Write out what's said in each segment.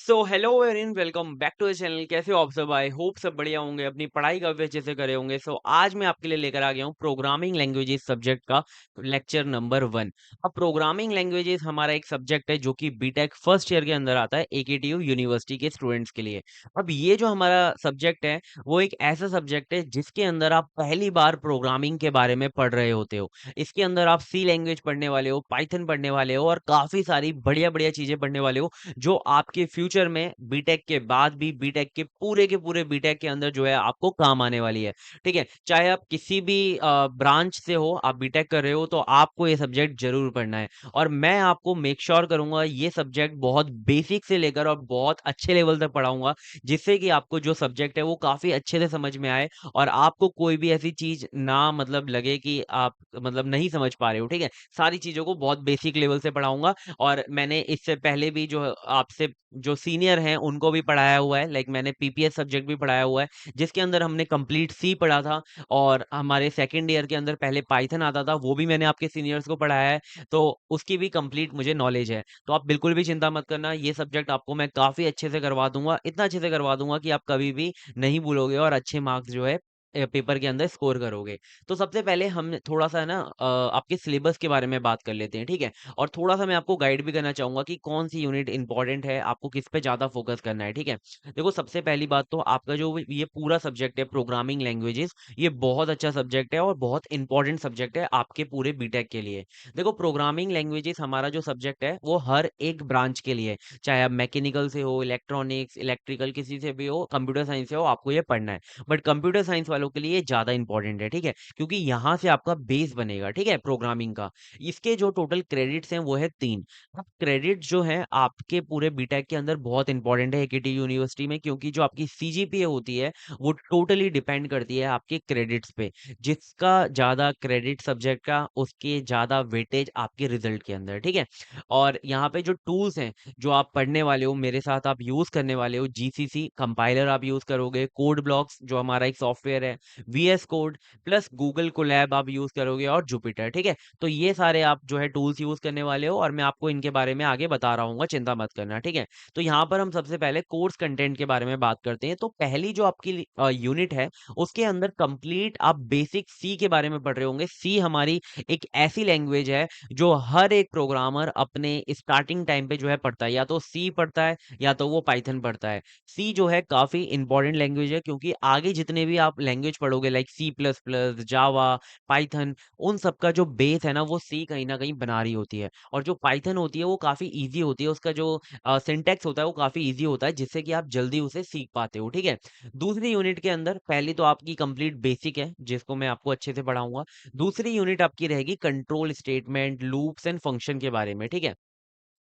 So hello everyone, welcome back to the channel. कैसे हो आप सब? आई होप सब बढ़िया होंगे, अपनी पढ़ाई काफी अच्छे से करे होंगे। आज मैं आपके लिए लेकर आ गया हूँ प्रोग्रामिंग लैंग्वेजेस सब्जेक्ट का लेक्चर नंबर 1। अब प्रोग्रामिंग लैंग्वेजेस हमारा एक सब्जेक्ट है जो कि बीटेक फर्स्ट ईयर के अंदर आता है एकेटीयू यूनिवर्सिटी के स्टूडेंट्स के लिए। अब ये जो हमारा सब्जेक्ट है वो एक ऐसा सब्जेक्ट है जिसके अंदर आप पहली बार प्रोग्रामिंग के बारे में पढ़ रहे होते हो। इसके अंदर आप सी लैंग्वेज पढ़ने वाले हो, पाइथन पढ़ने वाले हो और काफी सारी बढ़िया बढ़िया चीजें पढ़ने वाले हो, जो आपके फ्यूचर में बीटेक के बाद भी बीटेक के पूरे बीटेक के अंदर जो है आपको काम आने वाली है। ठीक है, चाहे आप किसी भी ब्रांच से हो, आप बीटेक कर रहे हो तो आपको ये सब्जेक्ट जरूर पढ़ना है। और मैं आपको मेक श्योर करूंगा ये सब्जेक्ट बहुत बेसिक से लेकर और बहुत अच्छे लेवल तक पढ़ाऊंगा, जिससे कि आपको जो सब्जेक्ट है वो काफी अच्छे से समझ में आए और आपको कोई भी ऐसी चीज ना मतलब लगे कि आप मतलब नहीं समझ पा रहे हो। ठीक है, सारी चीजों को बहुत बेसिक लेवल से पढ़ाऊंगा। और मैंने इससे पहले भी जो आपसे जो सीनियर हैं उनको भी पढ़ाया हुआ है, लाइक मैंने पीपीएस सब्जेक्ट भी पढ़ाया हुआ है जिसके अंदर हमने कंप्लीट सी पढ़ा था। और हमारे सेकंड ईयर के अंदर पहले पाइथन आता था, वो भी मैंने आपके सीनियर्स को पढ़ाया है, तो उसकी भी कंप्लीट मुझे नॉलेज है। तो आप बिल्कुल भी चिंता मत करना, ये सब्जेक्ट आपको मैं काफी अच्छे से करवा दूंगा, इतना अच्छे से करवा दूंगा कि आप कभी भी नहीं भूलोगे और अच्छे मार्क्स जो है पेपर के अंदर स्कोर करोगे। तो सबसे पहले हम थोड़ा सा ना आपके सिलेबस के बारे में बात कर लेते हैं। ठीक है, और थोड़ा-सा मैं आपको गाइड भी करना चाहूँगा कि कौन-सी यूनिट इम्पोर्टेंट है, आपको किस पे ज़्यादा फ़ोकस करना है, ठीक है? देखो, सबसे पहली बात तो आपका जो ये पूरा सब्जेक्ट है प्रोग्रामिंग लैंग्वेजेज़, ये बहुत अच्छा सब्जेक्ट है और बहुत इम्पोर्टेंट सब्जेक्ट है आपके पूरे बीटेक के लिए। देखो, प्रोग्रामिंग लैंग्वेजेज़ हमारा जो सब्जेक्ट है, वो हर एक ब्रांच के लिए है, चाहे आप मैकेनिकल से हो, इलेक्ट्रॉनिक्स, इलेक्ट्रिकल किसी से भी हो, कंप्यूटर साइंस से हो, आपको ये पढ़ना है। बट कंप्यूटर साइंस वालों के लिए ज़्यादा इम्पोर्टेंट है, ठीक है? क्योंकि यहाँ से आपका बेस बनेगा, ठीक है? प्रोग्रामिंग का। इसके जो टोटल क्रेडिट्स हैं वो है 3। अब क्रेडिट जो है आपके पूरे बीटेक के अंदर बहुत इंपॉर्टेंट है एकेटी यूनिवर्सिटी में, क्योंकि जो आपकी सीजीपीए होती है वो टोटली डिपेंड करती है आपके क्रेडिट्स पे। जिसका ज़्यादा क्रेडिट सब्जेक्ट का उसके ज़्यादा वेटेज आपके रिजल्ट के अंदर, ठीक है? और यहाँ पे जो टूल्स हैं जो आप पढ़ने वाले हो, मेरे साथ आप यूज़ करने वाले हो, जीसीसी कंपाइलर आप यूज़ करोगे, कोड ब्लॉक्स जो हमारा एक सॉफ्टवेयर है, VS code plus Google Colab आप यूज़ करोगे और जुपिटर, ठीक है? तो ये सारे आप जो है टूल्स यूज़ करने वाले हो और मैं आपको इनके बारे में आगे बता रहा हूँगा, चिंता मत करना, ठीक है? तो यहाँ पर हम सबसे पहले कोर्स कंटेंट के बारे में बात करते हैं। तो पहली जो आपकी यूनिट है, उसके अंदर कंप्लीट आप बेसिक सी के बारे में पढ़ रहे होंगे। सी हमारी एक ऐसी लैंग्वेज है, जो हर एक प्रोग्रामर अपने स्टार्टिंग टाइम पे जो है पढ़ता है, या तो सी पढ़ता है या तो वो पाइथन पढ़ता है। सी जो है काफ़ी इंपॉर्टेंट लैंग्वेज है, क्योंकि आगे जितने भी आप लैंग्वेज पढ़ोगे लाइक सी प्लस प्लस, जावा, पाइथन, उन सब का जो बेस है ना वो सी कहीं न कहीं बना रही होती है। और जो पाइथन होती है वो काफ़ी ईज़ी होती है, उसका जो सिंटैक्स होता है वो काफ़ी ईज़ी होता है, जिससे कि आप जल्दी उसे सीख पाते हो, ठीक है? दूसरी यूनिट के अंदर पहली तो आपकी कंप्लीट बेसिक है, जिसको मैं आपको अच्छे से पढ़ाऊँगा। दूसरी यूनिट आपकी रहेगी control statement, loops and function के बारे में, ठीक है?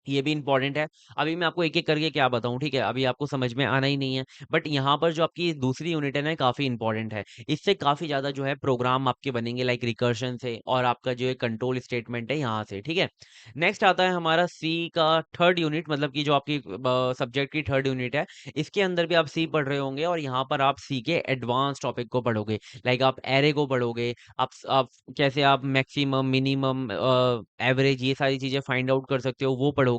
ये भी इम्पोर्टेंट है। अभी मैं आपको एक-एक करके क्या बताऊँ, ठीक है? अभी आपको समझ में आना ही नहीं है। बट यहाँ पर जो आपकी दूसरी यूनिट है ना, काफ़ी इम्पोर्टेंट है। इससे काफ़ी ज़्यादा जो है प्रोग्राम आपके बनेंगे लाइक रिकर्शन से, और आपका जो है कंट्रोल स्टेटमेंट है यहाँ से, ठीक है? नेक्स्ट आता है हमारा सी का थर्ड यूनिट, मतलब कि जो आपकी सब्जेक्ट की थर्ड यूनिट है। इसके अंदर भी आप सी पढ़ रहे होंगे और यहाँ पर आप सी के एडवांस टॉपिक को पढ़ोगे। लाइक आप एरे को पढ़ोगे, आप कैसे आप मैक्सिमम, मिनिमम, एवरेज, ये सारी चीज़ें फाइंड आउट कर सकते हो, वो पढ़ोगे।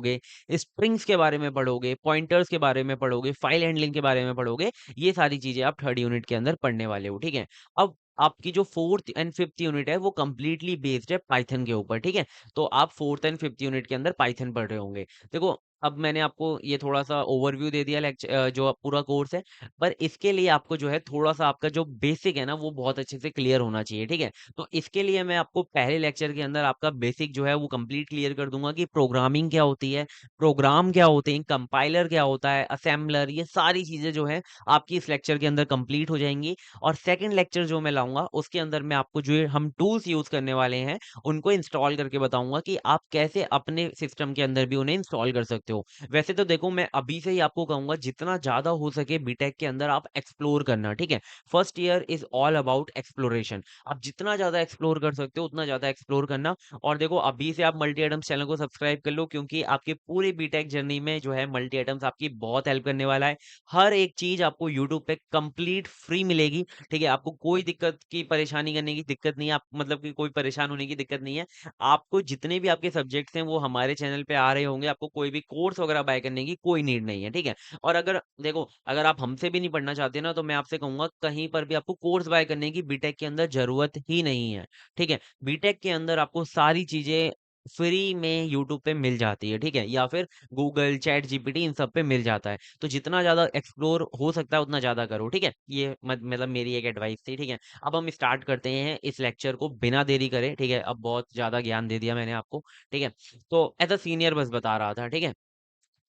स्ट्रिंग्स के बारे में पढ़ोगे, पॉइंटर्स के बारे में पढ़ोगे, फाइल हैंडलिंग के बारे में पढ़ोगे। ये सारी चीज़ें आप थर्ड यूनिट के अंदर पढ़ने वाले हो, ठीक है? अब आपकी जो फोर्थ एंड फिफ्थ यूनिट है वो कंप्लीटली बेस्ड है पाइथन के ऊपर, ठीक है? तो आप फोर्थ एंड फिफ्थ यूनिट के अंदर पाइथन पढ़ रहे होंगे। देखो, अब मैंने आपको ये थोड़ा-सा ओवरव्यू दे दिया जो पूरा कोर्स है, पर इसके लिए आपको जो है थोड़ा-सा आपका जो बेसिक है ना वो बहुत अच्छे से क्लियर होना चाहिए, ठीक है? तो इसके लिए मैं आपको पहले लेक्चर के अंदर आपका बेसिक जो है वो कंप्लीट क्लियर कर दूँगा कि प्रोग्रामिंग क्या होती है, प्रोग्राम क्या होते हैं, कंपाइलर क्या होता है, असेंबलर, ये सारी चीज़ें जो हैं आपकी इस लेक्चर के अंदर कंप्लीट हो जाएँगी। और सेकंड लेक्चर जो मैं लाऊँगा उसके अंदर मैं आपको जो ये हम टूल्स यूज़ करने वाले हैं, उनको इंस्टॉल करके बताऊँगा कि आप कैसे अपने सिस्टम के अंदर भी उन्हें इंस्टॉल कर सकते हो। वैसे तो देखो, मैं अभी से ही आपको कहूँगा जितना ज़्यादा हो सके बीटेक के अंदर आप एक्सप्लोर करना, ठीक है? First year is all about exploration. आप जितना ज़्यादा एक्सप्लोर कर सकते हो उतना ज़्यादा एक्सप्लोर करना। और देखो, अभी से आप मल्टी एटम्स चैनल को सब्सक्राइब कर लो, क्योंकि आपकी पूरी बीटेक जर्नी में जो है मल्टी एटम्स आपकी बहुत हेल्प करने वाला है। हर एक चीज़ आपको यूट्यूब पे कंप्लीट फ्री मिलेगी, ठीक है? आपको कोई दिक्कत की परेशानी करने की दिक्कत नहीं है, आप मतलब कि कोई परेशान होने की दिक्कत नहीं है। आपको जितने भी आपके सब्जेक्ट्स हैं वो हमारे चैनल पे आ रहे होंगे, आपको कोई भी कोर्स वगैरह बाय करने की कोई नीड नहीं है, ठीक है? और अगर देखो, अगर आप हमसे भी नहीं पढ़ना चाहते ना, तो मैं आपसे कहूँगा कहीं पर भी आपको कोर्स बाय करने की बीटेक के अंदर ज़रूरत ही नहीं है, ठीक है? बीटेक के अंदर आपको सारी चीज़ें फ्री में यूट्यूब पे मिल जाती है, ठीक है? या फिर गूगल, चैट जीपीटी इन सब पे मिल जाता है। तो जितना ज़्यादा एक्सप्लोर हो सकता है उतना ज़्यादा करो, ठीक है? ये मतलब मेरी एक एडवाइस थी, ठीक है? अब हम स्टार्ट करते हैं इस लेक्चर को बिना देरी करे, ठीक है? अब बहुत ज़्यादा ज्ञान दे दिया मैंने आपको, ठीक है? तो एज़ अ सीनियर बस बता रहा था, ठीक है?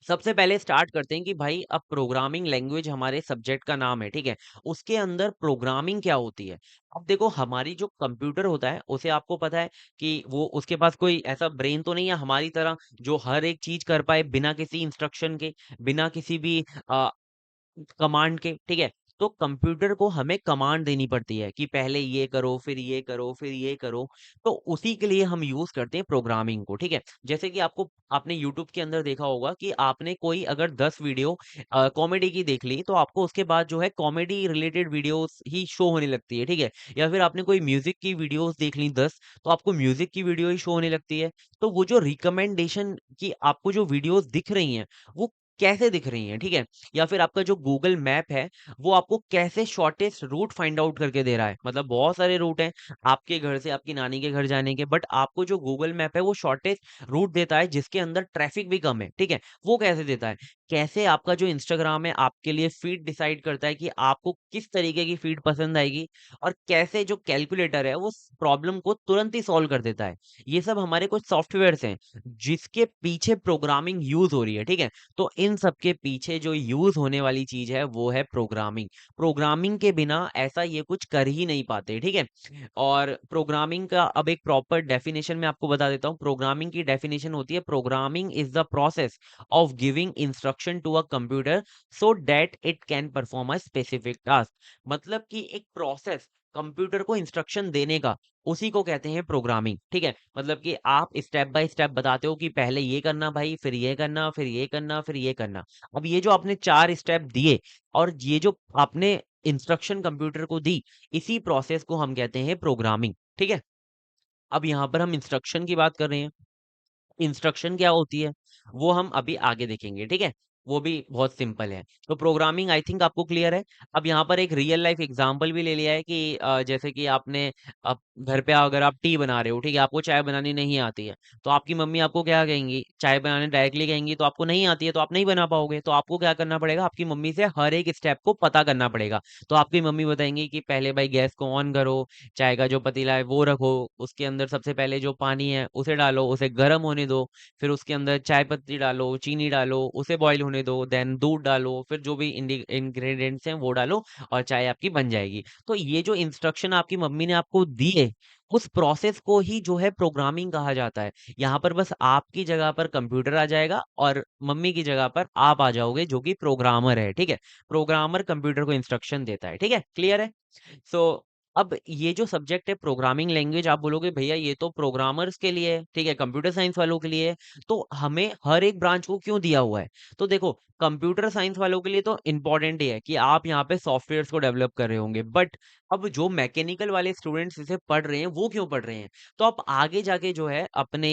सबसे पहले स्टार्ट करते हैं कि भाई अब प्रोग्रामिंग लैंग्वेज हमारे सब्जेक्ट का नाम है, ठीक है? उसके अंदर प्रोग्रामिंग क्या होती है? अब देखो, हमारी जो कंप्यूटर होता है उसे आपको पता है कि वो उसके पास कोई ऐसा ब्रेन तो नहीं है हमारी तरह जो हर एक चीज़ कर पाए बिना किसी इंस्ट्रक्शन के, बिना किसी भी कमांड के, ठीक है? तो कंप्यूटर को हमें कमांड देनी पड़ती है कि पहले ये करो, फिर ये करो, फिर ये करो। तो उसी के लिए हम यूज़ करते हैं प्रोग्रामिंग को, ठीक है? जैसे कि आपने यूट्यूब के अंदर देखा होगा कि आपने कोई अगर 10 वीडियो कॉमेडी की देख ली, तो आपको उसके बाद जो है कॉमेडी रिलेटेड वीडियोज़ ही शो होने लगती है, ठीक है? या फिर आपने कोई म्यूज़िक की वीडियोज़ देख ली 10, तो आपको म्यूज़िक की वीडियो ही शो होने लगती है। तो वो जो रिकमेंडेशन की आपको जो वीडियोज़ दिख रही हैं, वो कैसे दिख रही हैं, ठीक है? या फिर आपका जो गूगल मैप है, वो आपको कैसे शॉर्टेस्ट रूट फाइंड आउट करके दे रहा है। मतलब बहुत सारे रूट हैं, आपके घर से आपकी नानी के घर जाने के, बट आपको जो गूगल मैप है, वो शॉर्टेस्ट रूट देता है, जिसके अंदर ट्रैफिक भी कम है, ठीक है? वो कैसे देता है? कैसे आपका जो इंस्टाग्राम है, आपके लिए फीड डिसाइड करता है कि आपको किस तरीके की फीड पसंद आएगी, और कैसे जो कैलकुलेटर है, वो स प्रॉब्लम को तुरंत ही सॉल्व कर देता है। ये सब हमारे कुछ सॉफ्टवेयर्स हैं, जिसके पीछे प्रोग्रामिंग यूज़ हो रही है, ठीक है? तो इन सब के पीछे जो यूज़ होने वाली चीज़ है वो है प्रोग्रामिंग। प्रोग्रामिंग के बिना ऐसा ये कुछ कर ही नहीं पाते, ठीक है? और प्रोग्रामिंग का अब एक प्रॉपर डेफिनिशन मैं आपको बता देता हूँ। प्रोग्रामिंग की डेफिनिशन होती है, programming is the process of giving instruction to a computer so that it can perform a specific task. मतलब कि एक प्रोसेस कंप्यूटर को इंस्ट्रक्शन देने का, उसी को कहते हैं प्रोग्रामिंग, ठीक है? मतलब कि आप स्टेप बाय स्टेप बताते हो कि पहले ये करना भाई, फिर ये करना, फिर ये करना, फिर ये करना। अब ये जो आपने 4 स्टेप दिए, और ये जो आपने इंस्ट्रक्शन कंप्यूटर को दी, इसी प्रोसेस को हम कहते हैं प्रोग्रामिंग, ठीक है? अब यहाँ पर हम इंस्ट्रक्शन की बात कर रहे हैं। इंस्ट्रक्शन क्या होती है, वो हम अभी आगे देखेंगे, ठीक है? वो भी बहुत सिंपल है। तो प्रोग्रामिंग आई थिंक आपको क्लियर है। अब यहाँ पर एक रियल लाइफ एग्ज़ाम्पल भी ले लिया है कि जैसे कि आपने घर पे अगर आप टी बना रहे हो, ठीक है? आपको चाय बनानी नहीं आती है, तो आपकी मम्मी आपको क्या कहेंगी? चाय बनाने डायरेक्टली कहेंगी, तो आपको नहीं आती है, तो आप नहीं बना पाओगे। तो आपको क्या करना पड़ेगा? आपकी मम्मी से हर एक स्टेप को पता करना पड़ेगा। तो आपकी मम्मी बताएँगी कि पहले भाई गैस को ऑन करो, चाय का जो पतीला है वो रखो, उसके अंदर सबसे पहले जो पानी है उसे डालो, उसे गर्म होने दो, फिर उसके अंदर चाय पत्ती डालो, चीनी डालो, उसे बॉयल होने दो, देन दूध डालो, फिर जो भी इंग्रेडिएंट्स हैं वो डालो, और चाय आपकी बन जाएगी। तो ये जो इंस्ट्रक्शन आपकी मम्मी ने आपको दिए, उस प्रोसेस को ही जो है प्रोग्रामिंग कहा जाता है। यहाँ पर बस आपकी जगह पर कंप्यूटर आ जाएगा, और मम्मी की जगह पर आप आ जाओगे जो कि प्रोग्रामर है, ठीक है? प्रोग्रामर कंप्यूटर को इंस्ट्रक्शन देता है, ठीक है? क्लियर है? सो अब ये जो सब्जेक्ट है प्रोग्रामिंग लैंग्वेज, आप बोलोगे भैया ये तो प्रोग्रामर्स के लिए है, ठीक है, कंप्यूटर साइंस वालों के लिए है, तो हमें हर एक ब्रांच को क्यों दिया हुआ है? तो देखो, कंप्यूटर साइंस वालों के लिए तो इम्पोर्टेंट ही है कि आप यहाँ पे सॉफ्टवेयर्स को डेवलप कर रहे होंगे, बट अब जो मैकेनिकल वाले स्टूडेंट्स इसे पढ़ रहे हैं, वो क्यों पढ़ रहे हैं? तो आप आगे जाके जो है अपने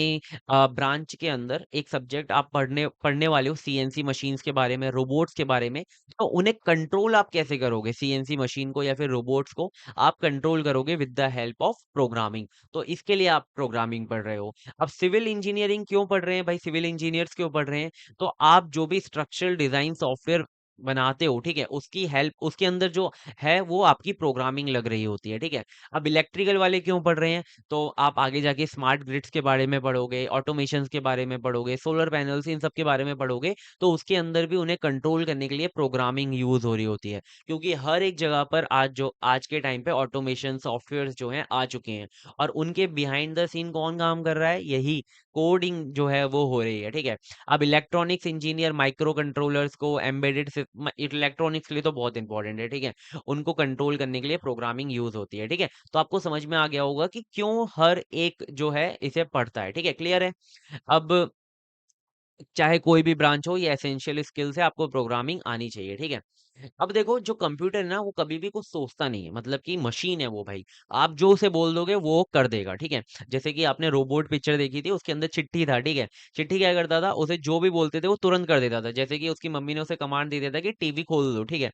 ब्रांच के अंदर एक सब्जेक्ट आप पढ़ने पढ़ने वाले हो, सीएनसी मशीन्स के बारे में, रोबोट्स के बारे में। तो उन्हें कंट्रोल आप कैसे करोगे? सीएनसी मशीन को या फिर रोबोट्स को आप कंट्रोल करोगे with the help of programming. तो इसके लिए आप प्रोग्रामिंग पढ़ रहे हो। अब सिविल इंजीनियरिंग क्यों पढ़ रहे हैं भाई? सिविल इंजीनियर्स क्यों पढ़ रहे हैं? तो आप जो भी स्ट्रक्चरल डिजाइन सॉफ्टवेयर बनाते हो, ठीक है, उसकी हेल्प, उसके अंदर जो है वो आपकी प्रोग्रामिंग लग रही होती है, ठीक है? अब इलेक्ट्रिकल वाले क्यों पढ़ रहे हैं? तो आप आगे जाके स्मार्ट ग्रिड्स के बारे में पढ़ोगे, ऑटोमेशंस के बारे में पढ़ोगे, सोलर पैनल्स, इन सब के बारे में पढ़ोगे, तो उसके अंदर भी उन्हें कंट्रोल करने के लिए प्रोग्रामिंग यूज हो रही होती है। क्योंकि हर एक जगह पर आज के टाइम पे ऑटोमेशन सॉफ्टवेयर्स जो हैं आ चुके हैं, और उनके बिहाइंड द सीन कौन काम कर रहा है? यही कोडिंग जो है वो हो रही है, ठीक है? अब इलेक्ट्रॉनिक्स इंजीनियर माइक्रो कंट्रोलर्स को एम्बेडेड इलेक्ट्रॉनिक्स के लिए तो बहुत इंपॉर्टेंट है, ठीक है? उनको कंट्रोल करने के लिए प्रोग्रामिंग यूज होती है, ठीक है? तो आपको समझ में आ गया होगा कि क्यों हर एक जो है इसे पढ़ता है, ठीक है? क्लियर है? अब चाहे कोई भी ब्रांच हो, ये एसेंशियल स्किल्स है, आपको प्रोग्रामिंग आनी चाहिए, ठीक है? अब देखो जो कंप्यूटर है ना वो कभी भी कुछ सोचता नहीं है, मतलब कि मशीन है वो भाई। आप जो उसे बोल दोगे वो कर देगा, ठीक है। जैसे कि आपने रोबोट पिक्चर देखी थी, उसके अंदर चिट्ठी था, ठीक है। चिट्ठी क्या करता था, उसे जो भी बोलते थे वो तुरंत कर देता था। जैसे कि उसकी मम्मी ने उसे कमांड दे दिया था कि टीवी खोल दो, ठीक है।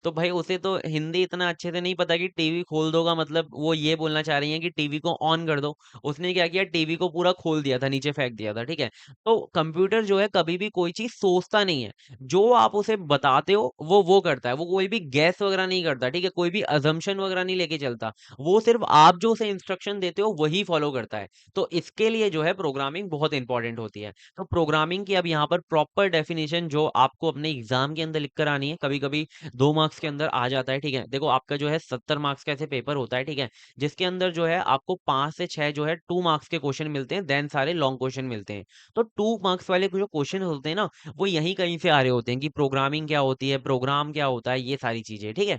तो भाई उसे तो हिंदी इतना अच्छे से नहीं पता कि टीवी खोल दो का मतलब वो ये बोलना चाह रही है कि टीवी को ऑन कर दो। उसने क्या किया, टीवी को पूरा खोल दिया था, नीचे फेंक दिया था, ठीक है। तो कंप्यूटर जो है कभी भी कोई चीज सोचता नहीं है। जो आप उसे बताते हो वो करता है। वो कोई भी गैस वगैरह नहीं करता, ठीक है। कोई भी अजम्पशन वगैरह नहीं लेके चलता। वो सिर्फ आप जो उसे इंस्ट्रक्शन देते हो वही फॉलो करता है। तो इसके लिए जो है प्रोग्रामिंग बहुत इंपॉर्टेंट होती है। तो प्रोग्रामिंग की अब यहाँ पर प्रॉपर डेफिनेशन जो आपको अपने एग्जाम के अंदर लिख कर आनी है, कभी कभी 2 मार्क्स के अंदर आ जाता है, ठीक है। देखो आपका जो है 70 मार्क्स का ऐसे पेपर होता है, ठीक है। जिसके अंदर जो है आपको 5 से 6 जो है 2 मार्क्स के क्वेश्चन मिलते हैं, देन सारे लॉन्ग क्वेश्चन मिलते हैं। तो 2 मार्क्स वाले जो क्वेश्चन होते हैं ना, वो यहीं कहीं से आ रहे होते हैं कि प्रोग्रामिंग क्या होती है, प्रोग्राम क्या होता है, ये सारी चीजें, ठीक है।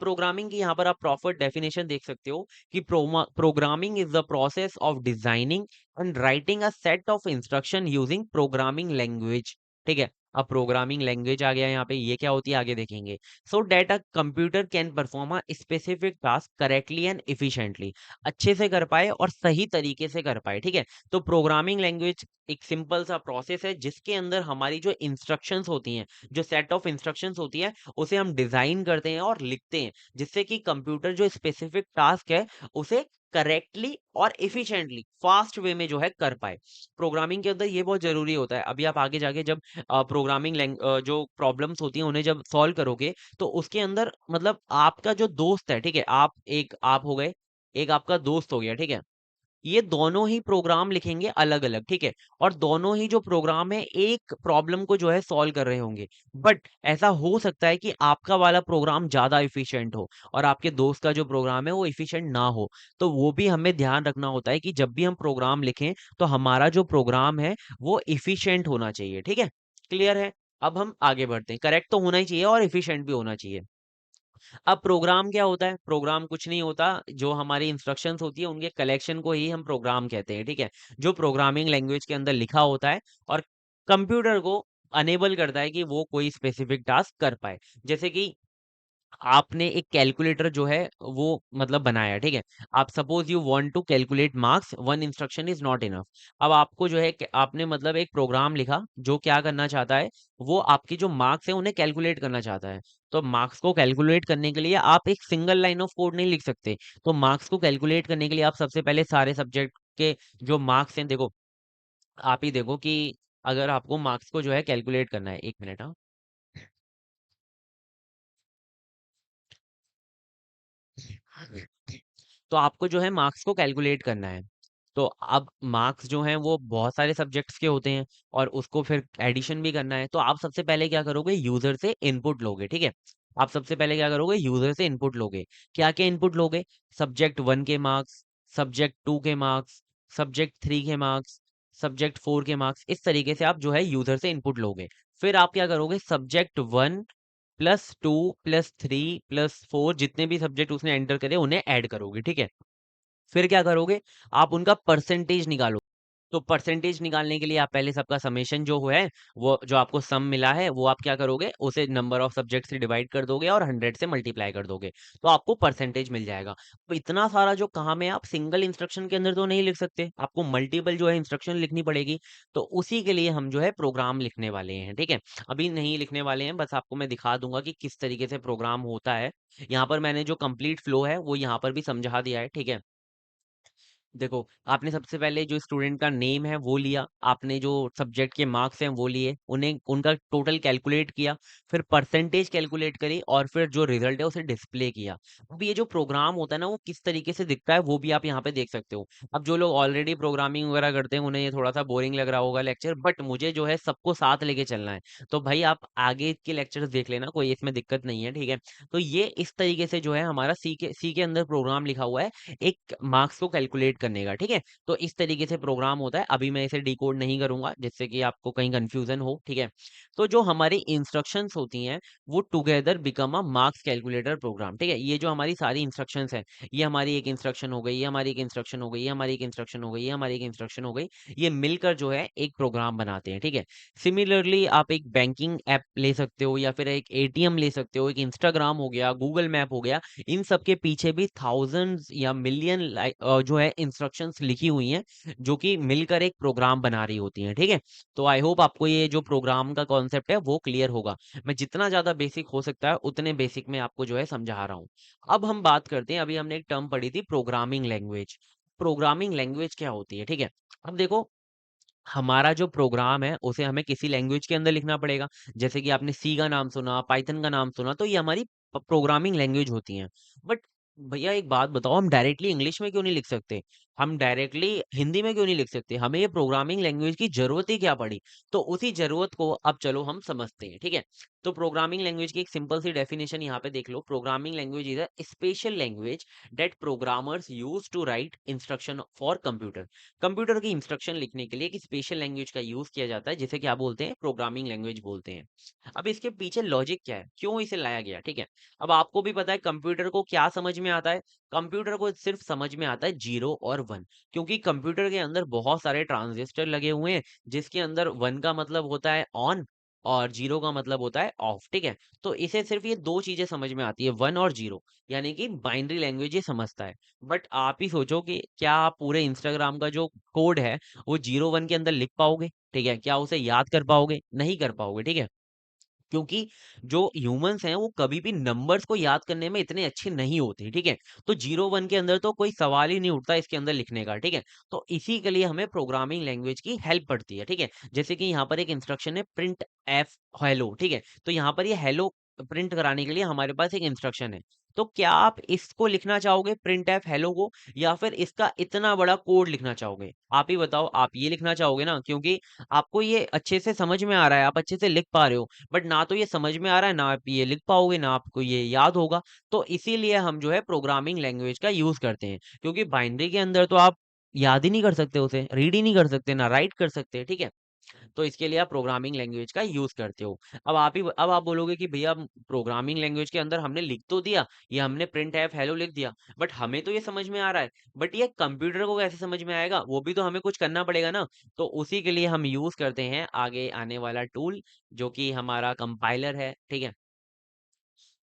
प्रोग्रामिंग की यहाँ पर आप प्रॉपर डेफिनेशन देख सकते हो कि programming is the process of designing and writing a set of instruction using programming language, ठीक है। अब प्रोग्रामिंग लैंग्वेज आ गया यहाँ पे, ये क्या होती है आगे देखेंगे। So that a computer can perform a specific task correctly and efficiently, अच्छे से कर पाए और सही तरीके से कर पाए, ठीक है। तो प्रोग्रामिंग लैंग्वेज एक सिंपल सा प्रोसेस है जिसके अंदर हमारी जो इंस्ट्रक्शंस होती हैं, जो सेट ऑफ इंस्ट्रक्शंस होती है, उसे हम डिजाइन करते हैं और लिखते हैं, जिससे कि कंप्यूटर जो स्पेसिफिक टास्क है उसे करेक्टली और इफिशिएंटली फास्ट वे में जो है कर पाए। प्रोग्रामिंग के अंदर ये बहुत जरूरी होता है। अभी आप आगे जाके जब प्रोग्रामिंग जो प्रॉब्लम्स होती हैं उन्हें जब सॉल्व करोगे, तो उसके अंदर मतलब आपका जो दोस्त है, ठीक है, आप हो गए, एक आपका दोस्त हो गया, ठीक है। ये दोनों ही प्रोग्राम लिखेंगे अलग अलग, ठीक है। और दोनों ही जो प्रोग्राम है एक प्रॉब्लम को जो है सॉल्व कर रहे होंगे। बट ऐसा हो सकता है कि आपका वाला प्रोग्राम ज्यादा इफिशिएंट हो और आपके दोस्त का जो प्रोग्राम है वो इफिशिएंट ना हो। तो वो भी हमें ध्यान रखना होता है कि जब भी हम प्रोग्राम लिखें तो हमारा जो प्रोग्राम है वो इफिशिएंट होना चाहिए, ठीक है। क्लियर है। अब हम आगे बढ़ते हैं। करेक्ट तो होना ही चाहिए और इफिशिएंट भी होना चाहिए। अब प्रोग्राम क्या होता है, प्रोग्राम कुछ नहीं होता, जो हमारी इंस्ट्रक्शंस होती है उनके कलेक्शन को ही हम प्रोग्राम कहते हैं, ठीक है। जो प्रोग्रामिंग लैंग्वेज के अंदर लिखा होता है और कंप्यूटर को अनेबल करता है कि वो कोई स्पेसिफिक टास्क कर पाए। जैसे कि आपने एक कैलकुलेटर जो है वो मतलब बनाया, ठीक है। आप suppose you want to calculate marks, one instruction is not enough. अब आपको जो है आपने मतलब एक प्रोग्राम लिखा जो क्या करना चाहता है, वो आपकी जो मार्क्स है उन्हें कैलकुलेट करना चाहता है। तो मार्क्स को कैलकुलेट करने के लिए आप एक सिंगल लाइन ऑफ कोड नहीं लिख सकते। तो मार्क्स को कैलकुलेट करने के लिए आप सबसे पहले सारे सब्जेक्ट के जो मार्क्स हैं, देखो आप ही देखो कि अगर आपको मार्क्स को जो है कैलकुलेट करना है, 1 मिनट, हाँ। तो आपको जो है मार्क्स को कैलकुलेट करना है। तो अब मार्क्स जो हैं वो बहुत सारे सब्जेक्ट्स के होते हैं और उसको फिर एडिशन भी करना है। तो आप सबसे पहले क्या करोगे, यूजर से इनपुट लोगे, ठीक है। आप सबसे पहले क्या करोगे, यूजर से इनपुट लोगे। क्या क्या इनपुट लोगे, सब्जेक्ट 1 के मार्क्स, सब्जेक्ट 2 के मार्क्स, सब्जेक्ट 3 के मार्क्स, सब्जेक्ट 4 के मार्क्स, इस तरीके से आप जो है यूजर से इनपुट लोगे। फिर आप क्या करोगे, सब्जेक्ट 1 +2 +3 +4 जितने भी सब्जेक्ट उसने एंटर करे उन्हें ऐड करोगे, ठीक है। फिर क्या करोगे, आप उनका परसेंटेज निकालो। तो परसेंटेज निकालने के लिए आप पहले सबका समेशन जो है, वो जो आपको सम मिला है वो आप क्या करोगे, उसे नंबर ऑफ सब्जेक्ट से डिवाइड कर दोगे और 100 से मल्टीप्लाई कर दोगे। तो आपको परसेंटेज मिल जाएगा। तो इतना सारा जो काम है आप सिंगल इंस्ट्रक्शन के अंदर तो नहीं लिख सकते, आपको मल्टीपल जो है इंस्ट्रक्शन लिखनी पड़ेगी। तो उसी के लिए हम जो है प्रोग्राम लिखने वाले हैं, ठीक है। अभी नहीं लिखने वाले हैं, बस आपको मैं दिखा दूंगा कि किस तरीके से प्रोग्राम होता है। यहाँ पर मैंने जो कंप्लीट फ्लो है वो यहाँ पर भी समझा दिया है, ठीक है। देखो आपने सबसे पहले जो स्टूडेंट का नेम है वो लिया, आपने जो सब्जेक्ट के मार्क्स हैं वो लिए, उन्हें उनका टोटल कैलकुलेट किया, फिर परसेंटेज कैलकुलेट करी और फिर जो रिजल्ट है उसे डिस्प्ले किया। अब ये जो प्रोग्राम होता है ना वो किस तरीके से दिखता है वो भी आप यहाँ पे देख सकते हो। अब जो लोग ऑलरेडी प्रोग्रामिंग वगैरह करते हैं उन्हें ये थोड़ा सा बोरिंग लग रहा होगा लेक्चर, बट मुझे जो है सबको साथ लेके चलना है। तो भाई आप आगे के लेक्चर्स देख लेना, कोई इसमें दिक्कत नहीं है, ठीक है। तो ये इस तरीके से जो है हमारा सी के अंदर प्रोग्राम लिखा हुआ है एक मार्क्स को कैलकुलेट करने का, ठीक है। तो इस तरीके से प्रोग्राम होता है। अभी मैं इसे डिकोड नहीं करूंगा जिससे कि आपको कहीं कंफ्यूजन हो, ठीक है। तो जो हमारी इंस्ट्रक्शंस होती हैं वो together become a marks calculator program, ठीक है। ये जो हमारी सारी इंस्ट्रक्शंस हैं, ये हमारी एक इंस्ट्रक्शन हो गई, ये हमारी एक इंस्ट्रक्शन हो गई, ये हमारी एक इंस्ट्रक्शन हो गई, ये हमारी एक इंस्ट्रक्शन हो गई, ये मिलकर जो है एक प्रोग्राम बनाते हैं, ठीक है। सिमिलरली आप एक बैंकिंग ऐप ले सकते हो या फिर एक एटीएम ले सकते हो, एक इंस्टाग्राम हो गया, गूगल मैप हो गया, इन सब के पीछे भी थाउजेंड्स या मिलियन जो है इंस्ट्रक्शंस लिखी हुई हैं जो कि मिलकर एक प्रोग्राम बना रही होती हैं, ठीक है। तो आई होप आपको ये जो प्रोग्राम का कॉन्सेप्ट है वो क्लियर होगा। मैं जितना ज्यादा बेसिक हो सकता है उतने बेसिक में आपको जो है समझा रहा हूँ। अब हम बात करते हैं, अभी हमने एक टर्म पढ़ी थी प्रोग्रामिंग लैंग्वेज। प्रोग्रामिंग लैंग्वेज क्या होती है, ठीक है। अब देखो, हमारा जो प्रोग्राम है उसे हमें किसी लैंग्वेज के अंदर लिखना पड़ेगा। जैसे कि आपने सी का नाम सुना, पाइथन का नाम सुना, तो ये हमारी प्रोग्रामिंग लैंग्वेज होती हैं। बट भैया एक बात बताओ, हम डायरेक्टली इंग्लिश में क्यों नहीं लिख सकते? हम डायरेक्टली हिंदी में क्यों नहीं लिख सकते? हमें ये प्रोग्रामिंग लैंग्वेज की जरूरत ही क्या पड़ी? तो उसी जरूरत को अब चलो हम समझते हैं, ठीक है। तो प्रोग्रामिंग लैंग्वेज की एक सिंपल सी डेफिनेशन यहाँ पे देख लो। Programming language is a special language that programmers use to write instruction for computer. Computer की इंस्ट्रक्शन लिखने के लिए एक स्पेशल लैंग्वेज का यूज किया जाता है जिसे क्या बोलते हैं? प्रोग्रामिंग लैंग्वेज बोलते हैं। अब इसके पीछे लॉजिक क्या है, क्यों इसे लाया गया, ठीक है। अब आपको भी पता है कंप्यूटर को क्या समझ में आता है। कंप्यूटर को सिर्फ समझ में आता है जीरो और वन, क्योंकि कंप्यूटर के अंदर बहुत सारे ट्रांजिस्टर लगे हुए हैं जिसके अंदर वन का मतलब होता है ऑन और जीरो का मतलब होता है ऑफ, ठीक है। तो इसे सिर्फ ये दो चीजें समझ में आती है, वन और जीरो, यानी कि बाइनरी लैंग्वेज ये समझता है। बट आप ही सोचो कि क्या आप पूरे इंस्टाग्राम का जो कोड है वो जीरो वन के अंदर लिख पाओगे, ठीक है। क्या उसे याद कर पाओगे? नहीं कर पाओगे, ठीक है। क्योंकि जो ह्यूमंस हैं वो कभी भी नंबर्स को याद करने में इतने अच्छे नहीं होते, ठीक है। तो जीरो वन के अंदर तो कोई सवाल ही नहीं उठता इसके अंदर लिखने का, ठीक है। तो इसी के लिए हमें प्रोग्रामिंग लैंग्वेज की हेल्प पड़ती है, ठीक है। जैसे कि यहाँ पर एक इंस्ट्रक्शन है प्रिंट एफ हेलो, ठीक है। तो यहाँ पर ये हेलो प्रिंट कराने के लिए हमारे पास एक इंस्ट्रक्शन है। तो क्या आप इसको लिखना चाहोगे प्रिंट एफ हेलो को, या फिर इसका इतना बड़ा कोड लिखना चाहोगे? आप ही बताओ, आप ये लिखना चाहोगे ना, क्योंकि आपको ये अच्छे से समझ में आ रहा है, आप अच्छे से लिख पा रहे हो। बट ना तो ये समझ में आ रहा है, ना आप ये लिख पाओगे, ना आपको ये याद होगा। तो इसीलिए हम जो है प्रोग्रामिंग लैंग्वेज का यूज करते हैं, क्योंकि बाइनरी के अंदर तो आप याद ही नहीं कर सकते, उसे रीड ही नहीं कर सकते, ना राइट कर सकते, ठीक है। तो इसके लिए आप प्रोग्रामिंग लैंग्वेज का यूज करते हो। अब आप बोलोगे कि भैया प्रोग्रामिंग लैंग्वेज के अंदर हमने लिख तो दिया, ये हमने प्रिंट एफ हेलो लिख दिया, बट हमें तो ये समझ में आ रहा है, बट ये कंप्यूटर को कैसे समझ में आएगा? वो भी तो हमें कुछ करना पड़ेगा ना। तो उसी के लिए हम यूज करते हैं आगे आने वाला टूल, जो कि हमारा कंपाइलर है, ठीक है।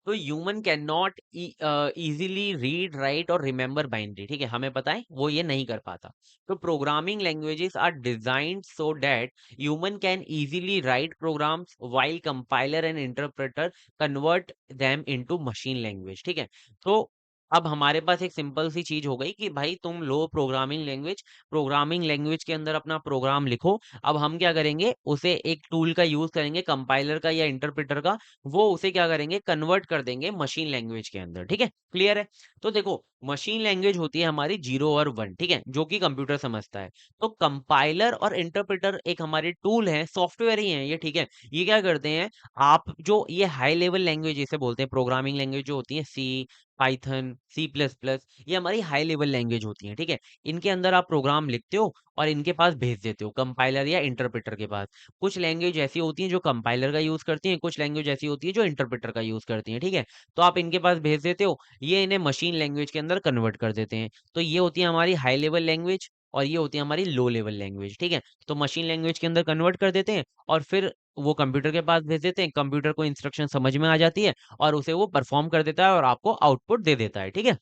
तो human can not easily read write और रिमेम्बर बाइनरी, ठीक है, हमें पता है वो ये नहीं कर पाता। तो programming languages are designed so that human can easily write programs while compiler and interpreter convert them into machine language, ठीक है। तो अब हमारे पास एक सिंपल सी चीज हो गई कि भाई तुम लो प्रोग्रामिंग लैंग्वेज, प्रोग्रामिंग लैंग्वेज के अंदर अपना प्रोग्राम लिखो। अब हम क्या करेंगे, उसे एक टूल का यूज करेंगे, कंपाइलर का या इंटरप्रेटर का, वो उसे क्या करेंगे, कन्वर्ट कर देंगे मशीन लैंग्वेज के अंदर, ठीक है। क्लियर है? तो देखो, मशीन लैंग्वेज होती है हमारी जीरो और वन, ठीक है, जो कि कंप्यूटर समझता है। तो कंपाइलर और इंटरप्रेटर एक हमारे टूल है, सॉफ्टवेयर ही है ये, ठीक है। ये क्या करते हैं, आप जो ये हाई लेवल लैंग्वेज इसे बोलते हैं, प्रोग्रामिंग लैंग्वेज जो होती है सी, पाइथन, सी प्लस प्लस, ये हमारी हाई लेवल लैंग्वेज होती है, ठीक है। इनके अंदर आप प्रोग्राम लिखते हो और इनके पास भेज देते हो, कंपाइलर या इंटरप्रेटर के पास। कुछ लैंग्वेज ऐसी होती हैं जो कंपाइलर का यूज करती हैं, कुछ लैंग्वेज ऐसी होती है जो इंटरप्रेटर का यूज करती हैं, ठीक है। तो आप इनके पास भेज देते हो, ये इन्हें मशीन लैंग्वेज के अंदर कन्वर्ट कर देते हैं। तो ये होती है हमारी हाई लेवल लैंग्वेज और ये होती है हमारी लो लेवल लैंग्वेज, ठीक है। तो मशीन लैंग्वेज के अंदर कन्वर्ट कर देते हैं और फिर वो कंप्यूटर के पास भेज देते हैं, कंप्यूटर को इंस्ट्रक्शन समझ में आ जाती है और उसे वो परफॉर्म कर देता है और आपको आउटपुट दे देता है, ठीक है।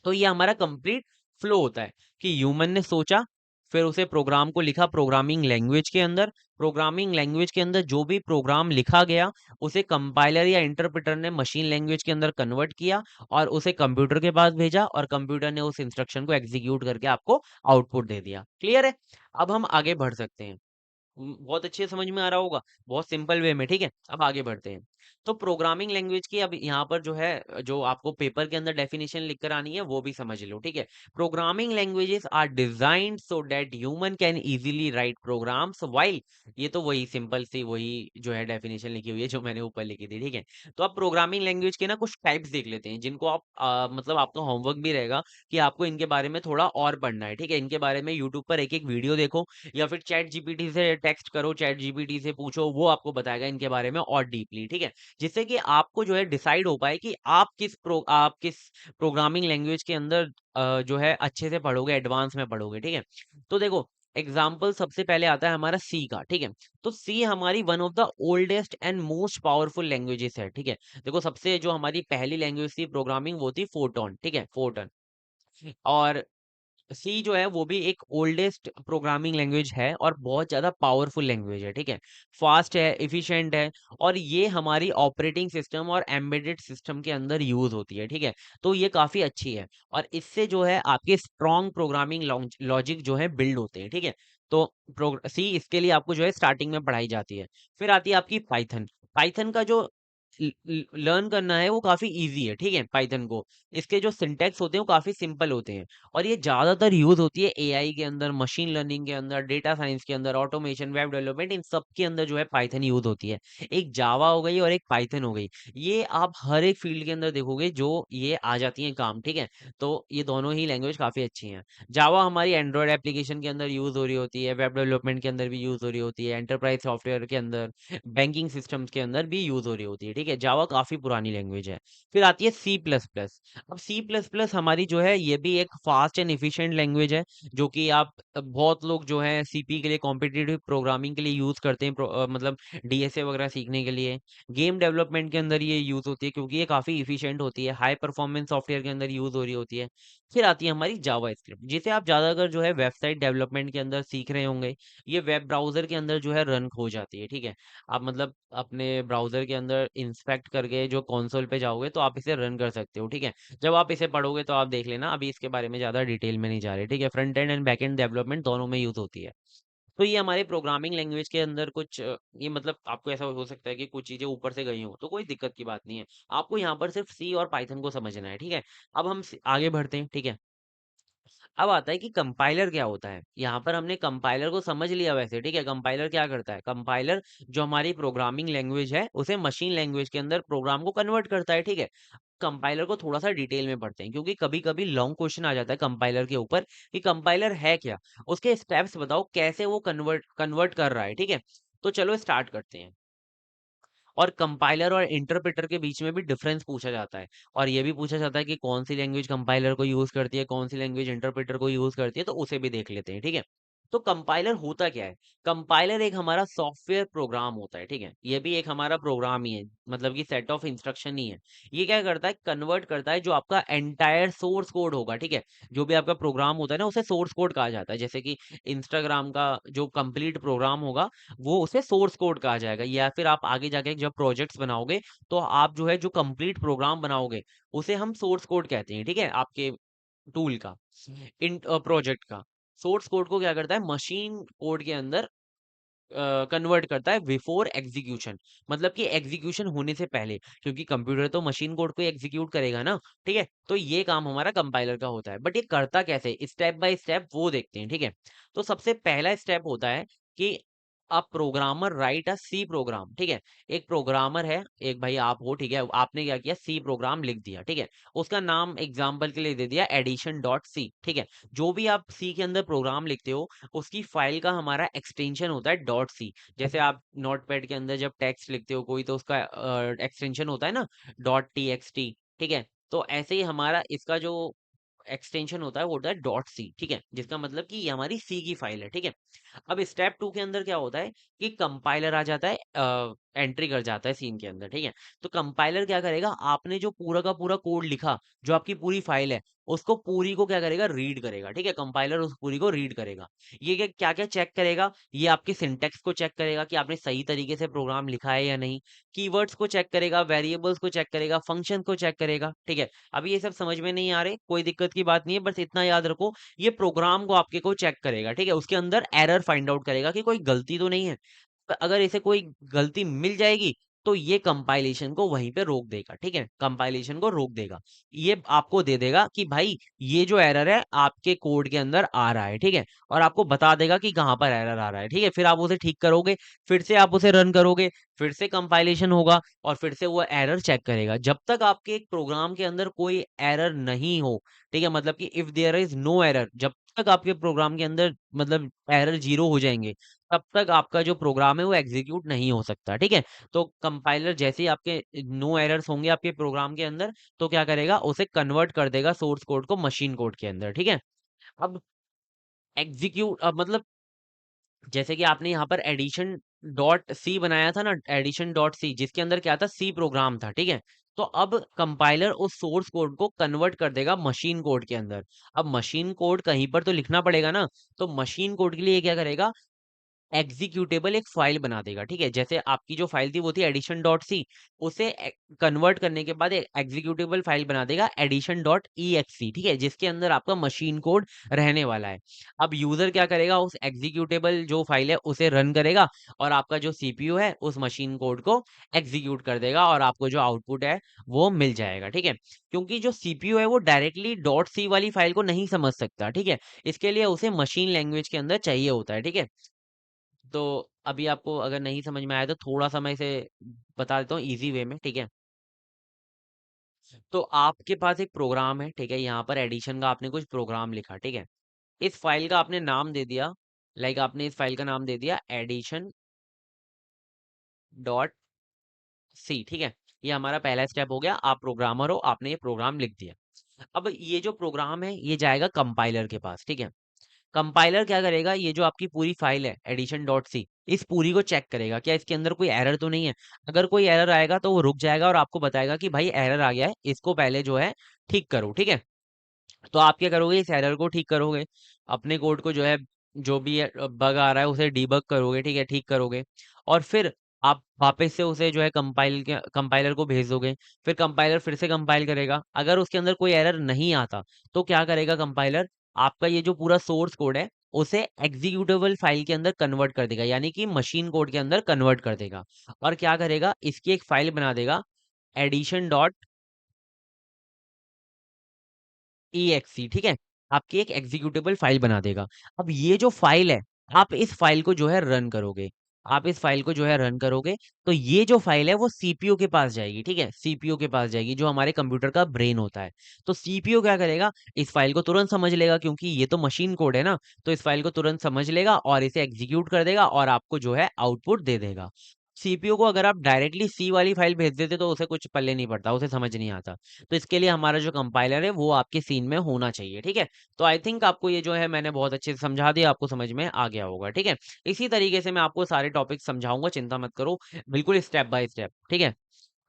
तो ये हमारा कंप्लीट फ्लो होता है कि ह्यूमन ने सोचा, फिर उसे प्रोग्राम को लिखा प्रोग्रामिंग लैंग्वेज के अंदर, प्रोग्रामिंग लैंग्वेज के अंदर जो भी प्रोग्राम लिखा गया उसे कंपाइलर या इंटरप्रेटर ने मशीन लैंग्वेज के अंदर कन्वर्ट किया और उसे कंप्यूटर के पास भेजा और कंप्यूटर ने उस इंस्ट्रक्शन को एग्जीक्यूट करके आपको आउटपुट दे दिया। क्लियर है? अब हम आगे बढ़ सकते हैं। बहुत अच्छे से समझ में आ रहा होगा, बहुत सिंपल वे में, ठीक है। अब आगे बढ़ते हैं। तो प्रोग्रामिंग लैंग्वेज की अब यहाँ पर जो है, जो आपको पेपर के अंदर डेफिनेशन लिख कर आनी है वो भी समझ लो, ठीक है। Programming languages are designed so that human can easily write programs while, ये तो वही सिंपल सी वही जो है डेफिनेशन लिखी हुई है जो मैंने ऊपर लिखी थी, ठीक है। तो आप प्रोग्रामिंग लैंग्वेज के ना कुछ टाइप्स देख लेते हैं, जिनको आप मतलब आपका होमवर्क भी रहेगा कि आपको इनके बारे में थोड़ा और पढ़ना है, ठीक है। इनके बारे में यूट्यूब पर एक एक वीडियो देखो, या फिर चैट जीपीटी से टेक्स्ट करो, चैट जीपीटी से पूछो, वो आपको बताएगा इनके बारे में और डीपली, ठीक है। जिससे कि आपको जो है डिसाइड हो पाए कि आप किस प्रोग्रामिंग लैंग्वेज के अंदर जो है अच्छे से पढ़ोगे, एडवांस में पढ़ोगे, ठीक है। तो देखो, एग्जाम्पल सबसे पहले आता है हमारा सी का, ठीक है। तो सी हमारी one of the oldest and most powerful languages है, ठीक है। देखो, सबसे जो हमारी पहली लैंग्वेज थी प्रोग्रामिंग वो थी फोर्टॉन, ठीक है, फोर्टॉन। और सी जो है वो भी एक ओल्डेस्ट प्रोग्रामिंग लैंग्वेज है और बहुत ज़्यादा पावरफुल लैंग्वेज है, ठीक है। फास्ट है, एफिशिएंट है, और ये हमारी ऑपरेटिंग सिस्टम और एम्बेडेड सिस्टम के अंदर यूज होती है, ठीक है। तो ये काफ़ी अच्छी है, और इससे जो है आपके स्ट्रॉन्ग प्रोग्रामिंग लॉजिक जो है बिल्ड होते हैं, ठीक है। तो सी इसके लिए आपको जो है स्टार्टिंग में पढ़ाई जाती है। फिर आती है आपकी पाइथन। पाइथन का जो लर्न करना है वो काफ़ी इजी है, ठीक है, पाइथन को। इसके जो सिंटैक्स होते हैं वो काफ़ी सिंपल होते हैं, और ये ज़्यादातर यूज़ होती है एआई के अंदर, मशीन लर्निंग के अंदर, डेटा साइंस के अंदर, ऑटोमेशन, वेब डेवलपमेंट, इन सब के अंदर जो है पाइथन यूज़ होती है। एक जावा हो गई और एक पाइथन हो गई, ये आप हर एक फील्ड के अंदर देखोगे जो ये आ जाती हैं काम, ठीक है। तो ये दोनों ही लैंग्वेज काफ़ी अच्छी हैं। जावा हमारी एंड्रॉयड एप्लीकेशन के अंदर यूज़ हो रही होती है, वेब डेवलपमेंट के अंदर भी यूज़ हो रही होती है, एंटरप्राइज सॉफ्टवेयर के अंदर, बैंकिंग सिस्टम्स के अंदर भी यूज़ हो रही होती है, ठीक है। जावा काफ़ी पुरानी लैंग्वेज है। फिर आती है सी प्लस प्लस। अब सी प्लस प्लस हमारी जो है ये भी एक फास्ट एंड एफिशिएंट लैंग्वेज है, जो कि आप बहुत लोग जो है सीपी के लिए, कॉम्पिटिटिव प्रोग्रामिंग के लिए यूज करते हैं, मतलब डीएसए वगैरह सीखने के लिए। गेम डेवलपमेंट के अंदर ये यूज होती है क्योंकि ये काफी इफिशिएंट होती है, हाई परफॉर्मेंस सॉफ्टवेयर के अंदर यूज हो रही होती है। फिर आती है हमारी जावा स्क्रिप्ट, जिसे आप ज्यादातर जो है वेबसाइट डेवलपमेंट के अंदर सीख रहे होंगे। ये वेब ब्राउजर के अंदर जो है रन हो जाती है, ठीक है। आप मतलब अपने ब्राउजर के अंदर इंस्पेक्ट करके जो कंसोल पे जाओगे तो आप इसे रन कर सकते हो, ठीक है। जब आप इसे पढ़ोगे तो आप देख लेना, अभी इसके बारे में ज़्यादा डिटेल में नहीं जा रहे, ठीक है। Front end and back and development दोनों में यूज़ होती है। तो ये हमारे प्रोग्रामिंग लैंग्वेज के अंदर कुछ ये मतलब आपको ऐसा हो सकता है कि कुछ चीज़ें ऊपर से गई हों, तो कोई दिक्कत की बात नहीं है। आपको यहाँ पर सिर्फ सी और पाइथन को समझना है, ठीक है। अब हम आगे बढ़ते हैं, ठीक है। अब आता है कि कंपाइलर क्या होता है। यहाँ पर हमने कंपाइलर को समझ लिया वैसे, ठीक है। कंपाइलर क्या करता है, कंपाइलर जो हमारी प्रोग्रामिंग लैंग्वेज है उसे मशीन लैंग्वेज के अंदर प्रोग्राम को कन्वर्ट करता है, ठीक है। कंपाइलर को थोड़ा सा डिटेल में पढ़ते हैं, क्योंकि कभी कभी लॉन्ग क्वेश्चन आ जाता है कंपाइलर के ऊपर कि कंपाइलर है क्या, उसके स्टेप्स बताओ कैसे वो कन्वर्ट कन्वर्ट कर रहा है, ठीक है। तो चलो स्टार्ट करते हैं। और कंपाइलर और इंटरप्रेटर के बीच में भी डिफरेंस पूछा जाता है, और ये भी पूछा जाता है कि कौन सी लैंग्वेज कंपाइलर को यूज करती है, कौन सी लैंग्वेज इंटरप्रेटर को यूज करती है, तो उसे भी देख लेते हैं, ठीक है। तो कंपाइलर होता क्या है। कंपाइलर एक हमारा सॉफ्टवेयर प्रोग्राम होता है, ठीक है। ये भी एक हमारा प्रोग्राम ही है, मतलब कि सेट ऑफ इंस्ट्रक्शन ही है। ये क्या करता है, कन्वर्ट करता है जो आपका एंटायर सोर्स कोड होगा, ठीक है। जो भी आपका प्रोग्राम होता है ना उसे सोर्स कोड कहा जाता है। जैसे कि इंस्टाग्राम का जो कंप्लीट प्रोग्राम होगा वो उसे सोर्स कोड कहा जाएगा, या फिर आप आगे जाके जब प्रोजेक्ट्स बनाओगे तो आप जो है जो कंप्लीट प्रोग्राम बनाओगे उसे हम सोर्स कोड कहते हैं, ठीक है। आपके टूल का, इन प्रोजेक्ट का सोर्स कोड को क्या करता है, मशीन कोड के अंदर कन्वर्ट करता है बिफोर एग्जीक्यूशन, मतलब कि एग्जीक्यूशन होने से पहले, क्योंकि कंप्यूटर तो मशीन कोड को एग्जीक्यूट करेगा ना, ठीक है। तो ये काम हमारा कंपाइलर का होता है, बट ये करता कैसे, स्टेप बाय स्टेप वो देखते हैं, ठीक है। तो सबसे पहला स्टेप होता है कि a programmer write a C program, ठीक है। एक प्रोग्रामर है, एक भाई आप हो, ठीक है। आपने क्या किया, सी प्रोग्राम लिख दिया, ठीक है। उसका नाम एग्जाम्पल के लिए दे दिया एडिशन डॉट सी, ठीक है। जो भी आप सी के अंदर प्रोग्राम लिखते हो उसकी फाइल का हमारा एक्सटेंशन होता है डॉट सी। जैसे आप नोटपैड के अंदर जब टेक्स्ट लिखते हो कोई, तो उसका एक्सटेंशन होता है ना डॉट टी एक्स टी, ठीक है। तो ऐसे ही हमारा इसका जो एक्सटेंशन होता है वो होता है डॉट सी, ठीक है, जिसका मतलब कि ये हमारी सी की फाइल है, ठीक है। अब स्टेप टू के अंदर क्या होता है कि कंपाइलर आ जाता है एंट्री कर जाता है सीन के अंदर, ठीक है। तो कंपाइलर क्या करेगा, आपने जो पूरा का पूरा कोड लिखा, जो आपकी पूरी फाइल है, उसको पूरी को क्या करेगा, रीड करेगा, ठीक है। कंपाइलर उस पूरी को रीड करेगा। ये क्या क्या चेक करेगा, ये आपके सिंटेक्स को चेक करेगा कि आपने सही तरीके से प्रोग्राम लिखा है या नहीं, कीवर्ड्स को चेक करेगा, वेरिएबल्स को चेक करेगा, फंक्शन को चेक करेगा, ठीक है। अभी ये सब समझ में नहीं आ रहे, कोई दिक्कत की बात नहीं है, बस इतना याद रखो, ये प्रोग्राम को आपके को चेक करेगा, ठीक है। उसके अंदर एरर फाइंड आउट करेगा कि कोई गलती तो नहीं है। अगर इसे कोई गलती मिल जाएगी तो ये कंपाइलेशन को वहीं पे रोक देगा, ठीक है। कंपाइलेशन को रोक देगा, ये आपको दे देगा कि भाई ये जो एरर है आपके कोड के अंदर आ रहा है, ठीक है। और आपको बता देगा कि कहाँ पर एरर आ रहा है, ठीक है। फिर आप उसे ठीक करोगे, फिर से आप उसे रन करोगे, फिर से कंपाइलेशन होगा और फिर से वो एरर चेक करेगा। जब तक आपके एक प्रोग्राम के अंदर कोई एरर नहीं हो, ठीक है, मतलब कि if there is no error, जब तक आपके प्रोग्राम के अंदर मतलब एरर जीरो हो जाएंगे, तब तक आपका जो प्रोग्राम है वो एग्जीक्यूट नहीं हो सकता, ठीक है। तो कंपाइलर जैसे ही आपके नो एरर्स होंगे आपके प्रोग्राम के अंदर, तो क्या करेगा, उसे कन्वर्ट कर देगा सोर्स कोड को मशीन कोड के अंदर, ठीक है। अब एग्जीक्यूट, अब मतलब जैसे कि आपने यहाँ पर एडिशन डॉट सी बनाया था ना, एडिशन डॉट सी, जिसके अंदर क्या था, सी प्रोग्राम था, ठीक है। तो अब कंपाइलर उस सोर्स कोड को कन्वर्ट कर देगा मशीन कोड के अंदर। अब मशीन कोड कहीं पर तो लिखना पड़ेगा ना, तो मशीन कोड के लिए ये क्या करेगा, एग्जीक्यूटेबल एक फाइल बना देगा, ठीक है। जैसे आपकी जो फाइल थी वो थी एडिशन डॉट सी, उसे कन्वर्ट करने के बाद एक एग्जीक्यूटेबल फाइल बना देगा एडिशन डॉट ई एक्स सी, ठीक है, जिसके अंदर आपका मशीन कोड रहने वाला है। अब यूजर क्या करेगा, उस एग्जीक्यूटेबल जो फाइल है उसे रन करेगा और आपका जो सीपीयू है उस मशीन कोड को एग्जीक्यूट कर देगा और आपको जो आउटपुट है वो मिल जाएगा, ठीक है। क्योंकि जो सीपीयू है वो डायरेक्टली डॉट सी वाली फाइल को नहीं समझ सकता, ठीक है। इसके लिए उसे मशीन लैंग्वेज के अंदर चाहिए होता है, ठीक है। तो अभी आपको अगर नहीं समझ में आया तो थोड़ा सा मैं इसे बता देता हूँ इजी वे में, ठीक है। तो आपके पास एक प्रोग्राम है, ठीक है, यहाँ पर एडिशन का आपने कुछ प्रोग्राम लिखा, ठीक है। इस फाइल का आपने नाम दे दिया, लाइक आपने इस फाइल का नाम दे दिया एडिशन डॉट सी, ठीक है। ये हमारा पहला स्टेप हो गया, आप प्रोग्रामर हो, आपने ये प्रोग्राम लिख दिया। अब ये जो प्रोग्राम है ये जाएगा कंपाइलर के पास, ठीक है। कंपाइलर क्या करेगा, ये जो आपकी पूरी फाइल है एडिशन डॉट सी, इस पूरी को चेक करेगा क्या इसके अंदर कोई एरर तो नहीं है। अगर कोई एरर आएगा तो वो रुक जाएगा और आपको बताएगा कि भाई एरर आ गया है, इसको पहले जो है ठीक करो, ठीक है। तो आप क्या करोगे, इस एरर को ठीक करोगे, अपने कोड को जो है, जो भी बग आ रहा है उसे डीबग करोगे, ठीक है, ठीक करोगे। और फिर आप वापस से उसे जो है कंपाइलर को भेज दोगे। फिर कंपाइलर फिर से कंपाइल करेगा, अगर उसके अंदर कोई एरर नहीं आता तो क्या करेगा कंपाइलर, आपका ये जो पूरा सोर्स कोड है उसे एग्जीक्यूटेबल फाइल के अंदर कन्वर्ट कर देगा, यानी कि मशीन कोड के अंदर कन्वर्ट कर देगा। और क्या करेगा, इसकी एक फाइल बना देगा एडिशन डॉट EXE, ठीक है। आपकी एक एग्जीक्यूटेबल फाइल बना देगा। अब ये जो फाइल है, आप इस फाइल को जो है रन करोगे, आप इस फाइल को जो है रन करोगे, तो ये जो फाइल है वो सीपीयू के पास जाएगी, ठीक है, सीपीयू के पास जाएगी, जो हमारे कंप्यूटर का ब्रेन होता है। तो सीपीयू क्या करेगा, इस फाइल को तुरंत समझ लेगा, क्योंकि ये तो मशीन कोड है ना, तो इस फाइल को तुरंत समझ लेगा और इसे एग्जीक्यूट कर देगा और आपको जो है आउटपुट दे देगा। सीपीयू को अगर आप डायरेक्टली सी वाली फाइल भेज देते तो उसे कुछ पल्ले नहीं पड़ता, उसे समझ नहीं आता। तो इसके लिए हमारा जो कंपाइलर है वो आपके सीन में होना चाहिए, ठीक है। तो आई थिंक आपको ये जो है मैंने बहुत अच्छे से समझा दिया, आपको समझ में आ गया होगा, ठीक है। इसी तरीके से मैं आपको सारे टॉपिक समझाऊंगा, चिंता मत करो, बिल्कुल स्टेप बाय स्टेप, ठीक है।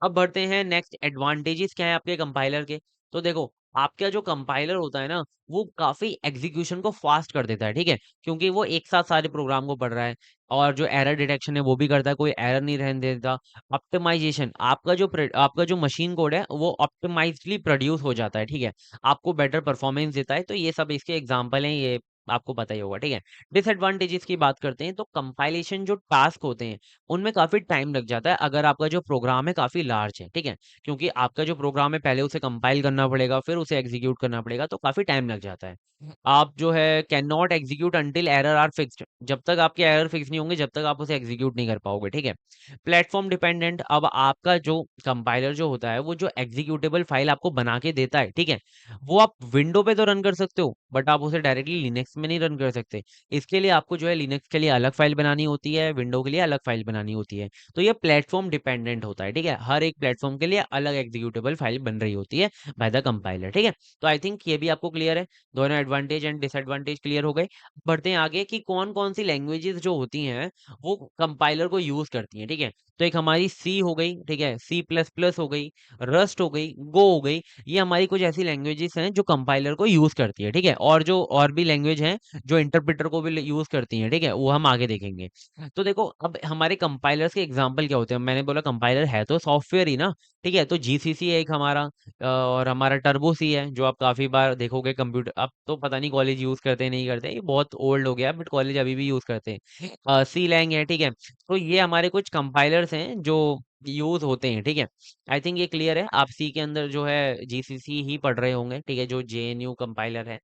अब बढ़ते हैं नेक्स्ट, एडवांटेजेस क्या है आपके कंपाइलर के। तो देखो, आपका जो कंपाइलर होता है ना, वो काफी एग्जीक्यूशन को फास्ट कर देता है, ठीक है, क्योंकि वो एक साथ सारे प्रोग्राम को पढ़ रहा है और जो एरर डिटेक्शन है वो भी करता है, कोई एरर नहीं रहने देता। ऑप्टिमाइजेशन, आपका जो मशीन कोड है वो ऑप्टिमाइजली प्रोड्यूस हो जाता है, ठीक है, आपको बेटर परफॉर्मेंस देता है। तो ये सब इसके एग्जाम्पल हैं, ये आपको पता ही होगा, ठीक है। डिसएडवांटेजेस की बात करते हैं, तो कंपाइलेशन जो टास्क होते हैं उनमें काफ़ी टाइम लग जाता है अगर आपका जो प्रोग्राम है काफ़ी लार्ज है, ठीक है। क्योंकि आपका जो प्रोग्राम है पहले उसे कंपाइल करना पड़ेगा, फिर उसे एग्जीक्यूट करना पड़ेगा, तो काफ़ी टाइम लग जाता है। आप जो है can not execute until error are fixed, जब तक आपके एरर फिक्स नहीं होंगे जब तक आप उसे एग्जीक्यूट नहीं कर पाओगे, ठीक है। प्लेटफॉर्म डिपेंडेंट, अब आपका जो कंपाइलर जो होता है वो जो एग्जीक्यूटेबल फाइल आपको बना के देता है, ठीक है, वो आप विंडो पे तो रन कर सकते हो बट आप उसे डायरेक्टली लिनक्स में नहीं रन कर सकते। इसके लिए आपको जो है लिनक्स के लिए अलग फाइल बनानी होती है, विंडो के लिए अलग फाइल बनानी होती है। तो ये प्लेटफॉर्म डिपेंडेंट होता है, ठीक है, हर एक प्लेटफॉर्म के लिए अलग एग्जीक्यूटेबल फाइल बन रही होती है बाय द कंपाइलर, ठीक है। तो आई थिंक ये भी आपको क्लियर है, दोनों एडवांटेज एंड डिसएडवांटेज क्लियर हो गए। बढ़ते हैं आगे कि कौन कौन सी लैंग्वेजेस जो होती हैं वो कंपाइलर को यूज करती हैं, ठीक है। तो एक हमारी सी हो गई, ठीक है, सी प्लस प्लस हो गई, रस्ट हो गई, गो हो गई। ये हमारी कुछ ऐसी लैंग्वेजेस हैं जो कंपाइलर को यूज करती है, ठीक है। और जो और भी लैंग्वेज हैं जो इंटरप्रेटर को भी यूज करती हैं, ठीक है, वो हम आगे देखेंगे। तो देखो अब हमारे कंपाइलर्स के एग्जांपल क्या होते हैं। मैंने बोला कंपाइलर है तो सॉफ्टवेयर ही ना, ठीक है। तो जीसीसी है एक हमारा, और हमारा टर्बो सी है जो आप काफी बार देखोगे कंप्यूटर। अब तो पता नहीं कॉलेज यूज करते हैं नहीं करते, ये बहुत ओल्ड हो गया, बट कॉलेज अभी भी यूज करते हैं। सी लैंग है, ठीक है। तो ये हमारे कुछ कंपाइलर्स हैं जो यूज होते हैं, ठीक है। आई थिंक ये क्लियर है, आप सी के अंदर जो है जीसीसी ही पढ़ रहे होंगे, ठीक है, जो जेएनयू कंपाइलर है,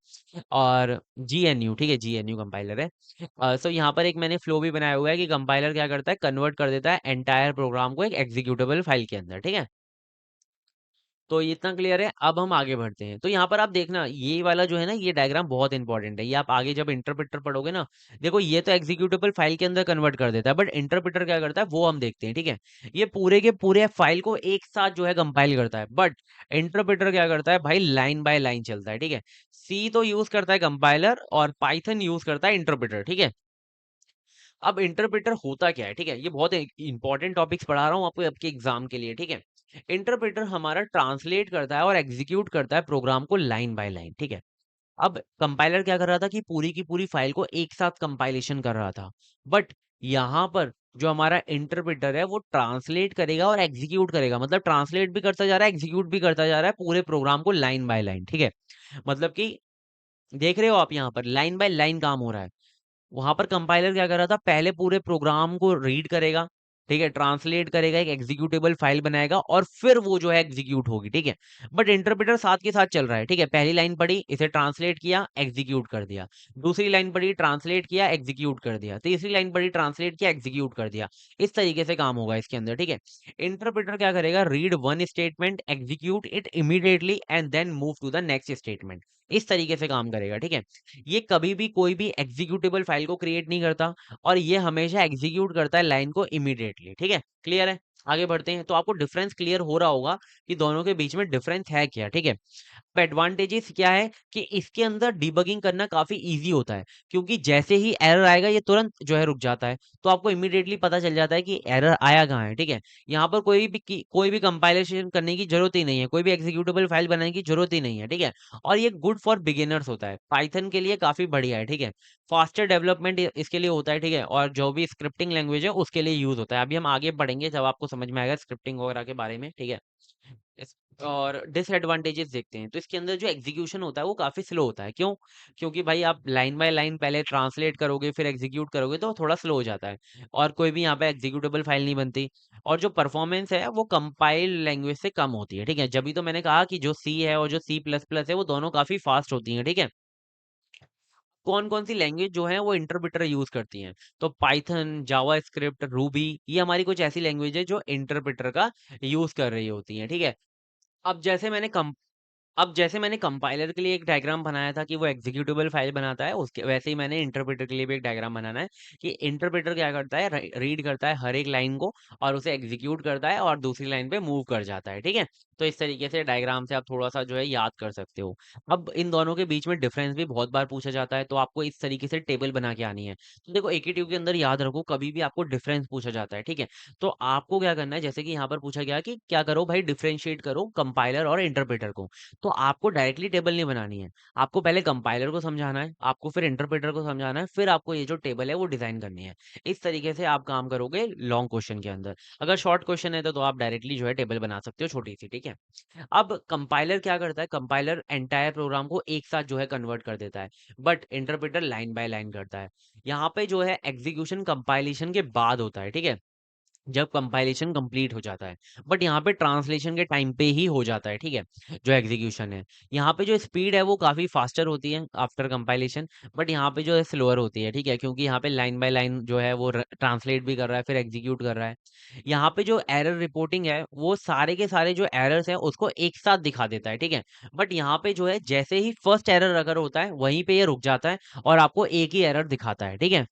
और जीएनयू, ठीक है, जीएनयू कंपाइलर है। सो यहाँ पर एक मैंने फ्लो भी बनाया हुआ है कि कंपाइलर क्या करता है, कन्वर्ट कर देता है एंटायर प्रोग्राम को एक एग्जीक्यूटेबल फाइल के अंदर, ठीक है। तो ये इतना क्लियर है। अब हम आगे बढ़ते हैं। तो यहाँ पर आप देखना ये वाला जो है ना, ये डायग्राम बहुत इंपॉर्टेंट है। ये आप आगे जब इंटरप्रेटर पढ़ोगे ना, देखो ये तो एग्जीक्यूटेबल फाइल के अंदर कन्वर्ट कर देता है, बट इंटरप्रेटर क्या करता है वो हम देखते हैं, ठीक है। ये पूरे के पूरे फाइल को एक साथ जो है कंपाइल करता है, बट इंटरप्रेटर क्या करता है भाई, लाइन बाय लाइन चलता है, ठीक है। सी तो यूज करता है कंपाइलर और पाइथन यूज करता है इंटरप्रेटर, ठीक है। अब इंटरप्रेटर होता क्या है, ठीक है, ये बहुत इंपॉर्टेंट टॉपिक्स पढ़ा रहा हूँ आपको आपके एग्जाम के लिए, ठीक है। इंटरप्रेटर हमारा ट्रांसलेट करता है और एग्जीक्यूट करता है प्रोग्राम को लाइन बाय लाइन, ठीक है। अब कंपाइलर क्या कर रहा था कि पूरी की पूरी फाइल को एक साथ कंपाइलेशन कर रहा था, बट यहाँ पर जो हमारा इंटरप्रेटर है वो ट्रांसलेट करेगा और एग्जीक्यूट करेगा, मतलब ट्रांसलेट भी करता जा रहा है, एग्जीक्यूट भी करता जा रहा है पूरे प्रोग्राम को लाइन बाय लाइन, ठीक है। मतलब कि देख रहे हो आप यहाँ पर लाइन बाय लाइन काम हो रहा है। वहां पर कंपाइलर क्या कर रहा था, पहले पूरे प्रोग्राम को रीड करेगा, ठीक है, ट्रांसलेट करेगा, एक एग्जीक्यूटेबल फाइल बनाएगा और फिर वो जो है एग्जीक्यूट होगी, ठीक है। बट इंटरप्रेटर साथ के साथ चल रहा है, ठीक है, पहली लाइन पढ़ी, इसे ट्रांसलेट किया, एग्जीक्यूट कर दिया। दूसरी लाइन पढ़ी, ट्रांसलेट किया, एग्जीक्यूट कर दिया। तीसरी लाइन पढ़ी, ट्रांसलेट किया, एग्जीक्यूट कर दिया। इस तरीके से काम होगा इसके अंदर, ठीक है। इंटरप्रेटर क्या करेगा, read one statement, execute it immediately and then move to the next statement. इस तरीके से काम करेगा, ठीक है। ये कभी भी कोई भी एग्जीक्यूटेबल फाइल को क्रिएट नहीं करता, और ये हमेशा एग्जीक्यूट करता है लाइन को इमीडिएटली, ठीक है, क्लियर है। आगे बढ़ते हैं। तो आपको डिफरेंस क्लियर हो रहा होगा कि दोनों के बीच में डिफरेंस है क्या, ठीक है। एडवांटेजेस क्या है कि इसके अंदर डिबगिंग करना काफी इजी होता है, क्योंकि जैसे ही एरर आएगा ये तुरंत जो है रुक जाता है, तो आपको इमीडिएटली पता चल जाता है कि एरर आया कहाँ है, ठीक है। यहाँ पर कोई भी कंपाइलेशन करने की जरूरत ही नहीं है, कोई भी एग्जीक्यूटेबल फाइल बनाने की जरूरत ही नहीं है, ठीक है। और ये गुड फॉर बिगिनर्स होता है, पाइथन के लिए काफी बढ़िया है, ठीक है। फास्टर डेवलपमेंट इसके लिए होता है, ठीक है, और जो भी स्क्रिप्टिंग लैंग्वेज है उसके लिए यूज होता है। अभी हम आगे बढ़ेंगे जब आपको समझ में आएगा स्क्रिप्टिंग वगैरह के बारे में, ठीक है। और डिसएडवांटेजेस देखते हैं। तो इसके अंदर जो एग्जीक्यूशन होता है वो काफी स्लो होता है। क्यों? क्योंकि भाई आप लाइन बाय लाइन पहले ट्रांसलेट करोगे फिर एग्जीक्यूट करोगे तो थोड़ा स्लो हो जाता है, और कोई भी यहाँ पे एग्जीक्यूटेबल फाइल नहीं बनती। और जो परफॉर्मेंस है वो कंपाइल लैंग्वेज से कम होती है, ठीक है। जब भी तो मैंने कहा कि जो सी है और जो सी प्लस प्लस है वो दोनों काफी फास्ट होती हैं, ठीक है। कौन कौन सी लैंग्वेज जो है वो इंटरप्रेटर यूज करती हैं, तो पाइथन, जावा स्क्रिप्ट, रूबी, ये हमारी कुछ ऐसी लैंग्वेज है जो इंटरप्रेटर का यूज कर रही होती हैं, ठीक है। अब जैसे मैंने कंपाइलर के लिए एक डायग्राम बनाया था कि वो एग्जीक्यूटेबल फाइल बनाता है, उसके वैसे ही मैंने इंटरप्रेटर के लिए भी एक डायग्राम बनाना है कि इंटरप्रेटर क्या करता है, रीड करता है हर एक लाइन को और उसे एग्जीक्यूट करता है और दूसरी लाइन पे मूव कर जाता है, ठीक है। तो इस तरीके से डायग्राम से आप थोड़ा सा जो है याद कर सकते हो। अब इन दोनों के बीच में डिफरेंस भी बहुत बार पूछा जाता है, तो आपको इस तरीके से टेबल बना के आनी है। तो देखो एकेटीव के अंदर याद रखो, कभी भी आपको डिफरेंस पूछा जाता है, ठीक है। तो आपको क्या करना है, जैसे कि यहाँ पर पूछा गया कि क्या करो भाई, डिफरेंशिएट करो कंपाइलर और इंटरप्रेटर को। तो आपको डायरेक्टली टेबल नहीं बनानी है, आपको पहले कंपाइलर को समझाना है, आपको फिर इंटरप्रेटर को समझाना है, फिर आपको ये जो टेबल है वो डिजाइन करनी है। इस तरीके से आप काम करोगे लॉन्ग क्वेश्चन के अंदर। अगर शॉर्ट क्वेश्चन है तो आप डायरेक्टली जो है टेबल बना सकते हो छोटी सी, ठीक है। अब कंपाइलर क्या करता है, कंपाइलर एंटायर प्रोग्राम को एक साथ जो है कन्वर्ट कर देता है, but interpreter line by line करता है। यहाँ पे जो है एग्जीक्यूशन कंपाइलेशन के बाद होता है, ठीक है। जब कंपाइलेशन कंप्लीट हो जाता है। बट यहाँ पे ट्रांसलेशन के टाइम पे ही हो जाता है, ठीक है? जो एग्जीक्यूशन है, यहाँ पे जो स्पीड है वो काफ़ी फास्टर होती है आफ्टर कंपाइलेशन, बट यहाँ पे जो है स्लोअर होती है, ठीक है? क्योंकि यहाँ पे लाइन बाय लाइन जो है वो ट्रांसलेट भी कर रहा है, फिर एग्जीक्यूट कर रहा है। यहाँ पे जो एरर रिपोर्टिंग है वो सारे के सारे जो एरर्स हैं उसको एक साथ दिखा देता है, ठीक है? बट यहाँ पे जो है जैसे ही फर्स्ट एरर अगर होता है वहीं पे ये रुक जाता है और आपको एक ही एरर दिखाता है, ठीक है?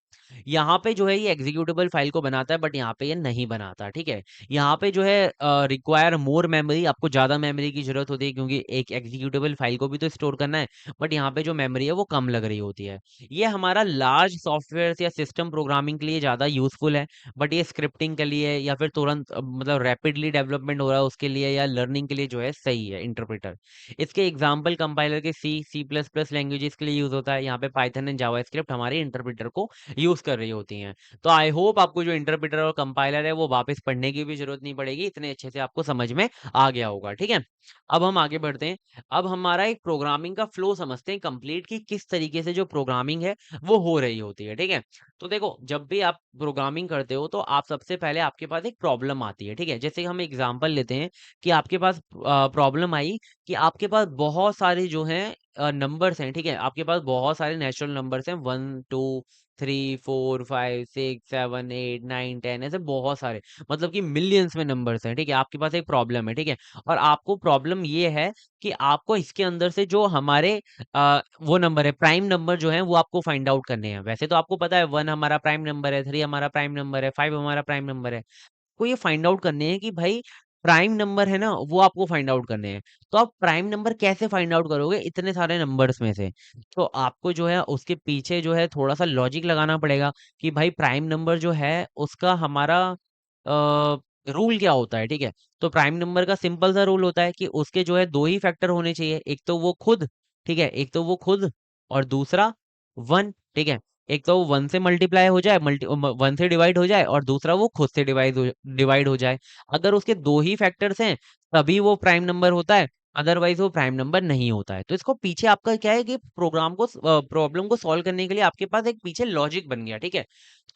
यहाँ पे जो है ये एग्जीक्यूटेबल फाइल को बनाता है, बट यहाँ पे ये नहीं बनाता, ठीक है? यहाँ पे जो है रिक्वायर मोर मेमोरी, आपको ज़्यादा मेमोरी की ज़रूरत होती है क्योंकि एक एग्जीक्यूटेबल फाइल को भी तो स्टोर करना है, बट यहाँ पे जो मेमोरी है वो कम लग रही होती है। ये हमारा लार्ज सॉफ्टवेयर या सिस्टम प्रोग्रामिंग के लिए ज़्यादा यूज़फुल है, बट ये स्क्रिप्टिंग के लिए या फिर तुरंत मतलब रैपिडली डेवलपमेंट हो रहा है उसके लिए या लर्निंग के लिए जो है सही है इंटरप्रेटर। इसके एग्जाम्पल कंपाइलर के सी++ लैंग्वेजेस के लिए यूज़ होता है, यहाँ पे पाइथन एंड जावास्क्रिप्ट हमारे इंटरप्रेटर को यूज़ कर रही होती हैं। तो आई होप आपको जो इंटरप्रेटर और कंपाइलर है वो वापस पढ़ने की भी ज़रूरत नहीं पड़ेगी, इतने अच्छे से आपको समझ में आ गया होगा, ठीक है? अब हम आगे बढ़ते हैं। अब हमारा एक प्रोग्रामिंग का फ्लो समझते हैं कंप्लीट कि किस तरीके से जो प्रोग्रामिंग है वो हो रही होती है, ठीक है? तो देखो, जब भी आप प्रोग्रामिंग करते हो तो आप सबसे पहले आपके पास एक प्रॉब्लम आती है, ठीक है? जैसे हम एग्जांपल लेते हैं कि आपके पास प्रॉब्लम आई कि आपके पास बहुत सारे जो हैं नंबर्स हैं, ठीक है? आपके पास बहुत सारे नेचुरल नंबर्स हैं 1, 2, 3, 4, 5, 6, 7, 8, 9, 10 ऐसे बहुत सारे, मतलब कि मिलियंस में नंबर्स हैं, ठीक है? आपके पास एक प्रॉब्लम है, ठीक है? और आपको प्रॉब्लम ये है कि आपको इसके अंदर से जो हमारे वो नंबर है, प्राइम नंबर जो है वो आपको फाइंड आउट करने हैं। वैसे तो आपको पता है 1 हमारा प्राइम नंबर है, 3 हमारा प्राइम नंबर है, 5 हमारा प्राइम नंबर है। को ये फाइंड आउट करने हैं कि भाई प्राइम नंबर है ना वो आपको फाइंड आउट करने हैं। तो आप प्राइम नंबर कैसे फाइंड आउट करोगे इतने सारे नंबर्स में से? तो आपको जो है उसके पीछे जो है थोड़ा-सा लॉजिक लगाना पड़ेगा कि भाई प्राइम नंबर जो है उसका हमारा रूल क्या होता है, ठीक है? तो प्राइम नंबर का सिंपल सा रूल होता है कि उसके जो है 2 ही फैक्टर होने चाहिए। एक तो वो खुद, ठीक है? एक तो वो खुद और दूसरा 1, ठीक है? एक तो 1 से मल्टीप्लाई हो जाए, 1 से डिवाइड हो जाए और दूसरा वो खुद से डिवाइड हो जाए। अगर उसके 2 ही फैक्टर्स हैं, तभी वो प्राइम नंबर होता है, अदरवाइज़ वो प्राइम नंबर नहीं होता है। तो इसको पीछे आपका क्या है कि प्रॉब्लम को सॉल्व करने के लिए आपके पास एक पीछे लॉजिक बन गया, ठीक है?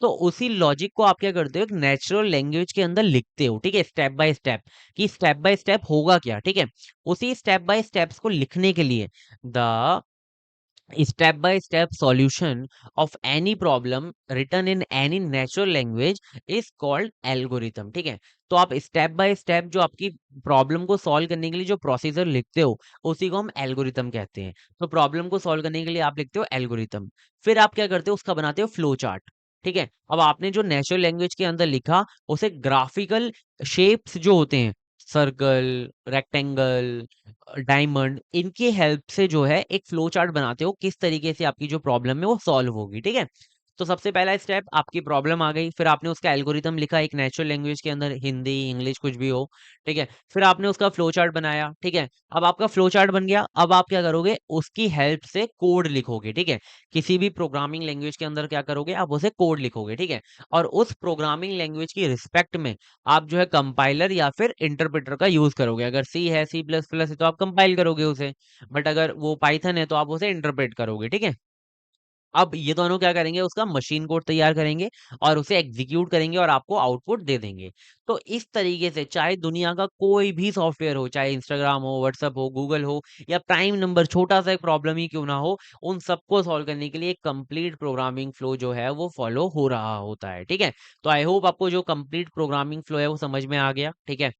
तो उसी लॉजिक को आप क्या करते हो, एक नेचुरल लैंग्वेज के अंदर लिखते हो, ठीक है? स्टेप बाय स्टेप कि स्टेप बाय स्टेप होगा क्या, ठीक है? उसी स्टेप बाय स्टेप्स को लिखने के लिए the step by step solution of any problem written in any natural language is called algorithm, ठीक है? तो आप स्टेप बाय स्टेप जो आपकी प्रॉब्लम को सॉल्व करने के लिए जो प्रोसीजर लिखते हो उसी को हम एल्गोरिथम कहते हैं। तो प्रॉब्लम को सॉल्व करने के लिए आप लिखते हो एल्गोरिथम, फिर आप क्या करते हो उसका बनाते हो फ्लो चार्ट, ठीक है? अब आपने जो नेचुरल लैंग्वेज के अंदर लिखा उसे ग्राफिकल शेप्स जो होते हैं, सर्कल, रेक्टेंगल, डायमंड, इनकी हेल्प से जो है एक फ्लो चार्ट बनाते हो किस तरीके से आपकी जो प्रॉब्लम है वो सॉल्व होगी, ठीक है? तो सबसे पहला स्टेप आपकी प्रॉब्लम आ गई, फिर आपने उसका एल्गोरिथम लिखा एक नेचुरल लैंग्वेज के अंदर, हिंदी, इंग्लिश कुछ भी हो, ठीक है? फिर आपने उसका फ्लो चार्ट बनाया, ठीक है? अब आपका फ्लो चार्ट बन गया, अब आप क्या करोगे उसकी हेल्प से कोड लिखोगे, ठीक है? किसी भी प्रोग्रामिंग लैंग्वेज के अंदर क्या करोगे आप उसे कोड लिखोगे, ठीक है? और उस प्रोग्रामिंग लैंग्वेज की रिस्पेक्ट में आप जो है कंपाइलर या फिर इंटरप्रेटर का यूज़ करोगे। अगर सी है, सी प्लस प्लस है तो आप कंपाइल करोगे उसे, बट अगर वो पाइथन है तो आप उसे इंटरप्रेट करोगे, ठीक है? अब ये दोनों क्या करेंगे उसका मशीन कोड तैयार करेंगे और उसे एग्जीक्यूट करेंगे और आपको आउटपुट दे देंगे। तो इस तरीके से चाहे दुनिया का कोई भी सॉफ्टवेयर हो, चाहे इंस्टाग्राम हो, व्हाट्सएप हो, गूगल हो या प्राइम नंबर छोटा-सा एक प्रॉब्लम ही क्यों ना हो, उन सबको सॉल्व करने के लिए एक कंप्लीट प्रोग्रामिंग फ्लो जो है वो फॉलो हो रहा होता है, ठीक है? तो आई होप आपको जो कंप्लीट प्रोग्रामिंग फ्लो है वो समझ में आ गया, ठीक है?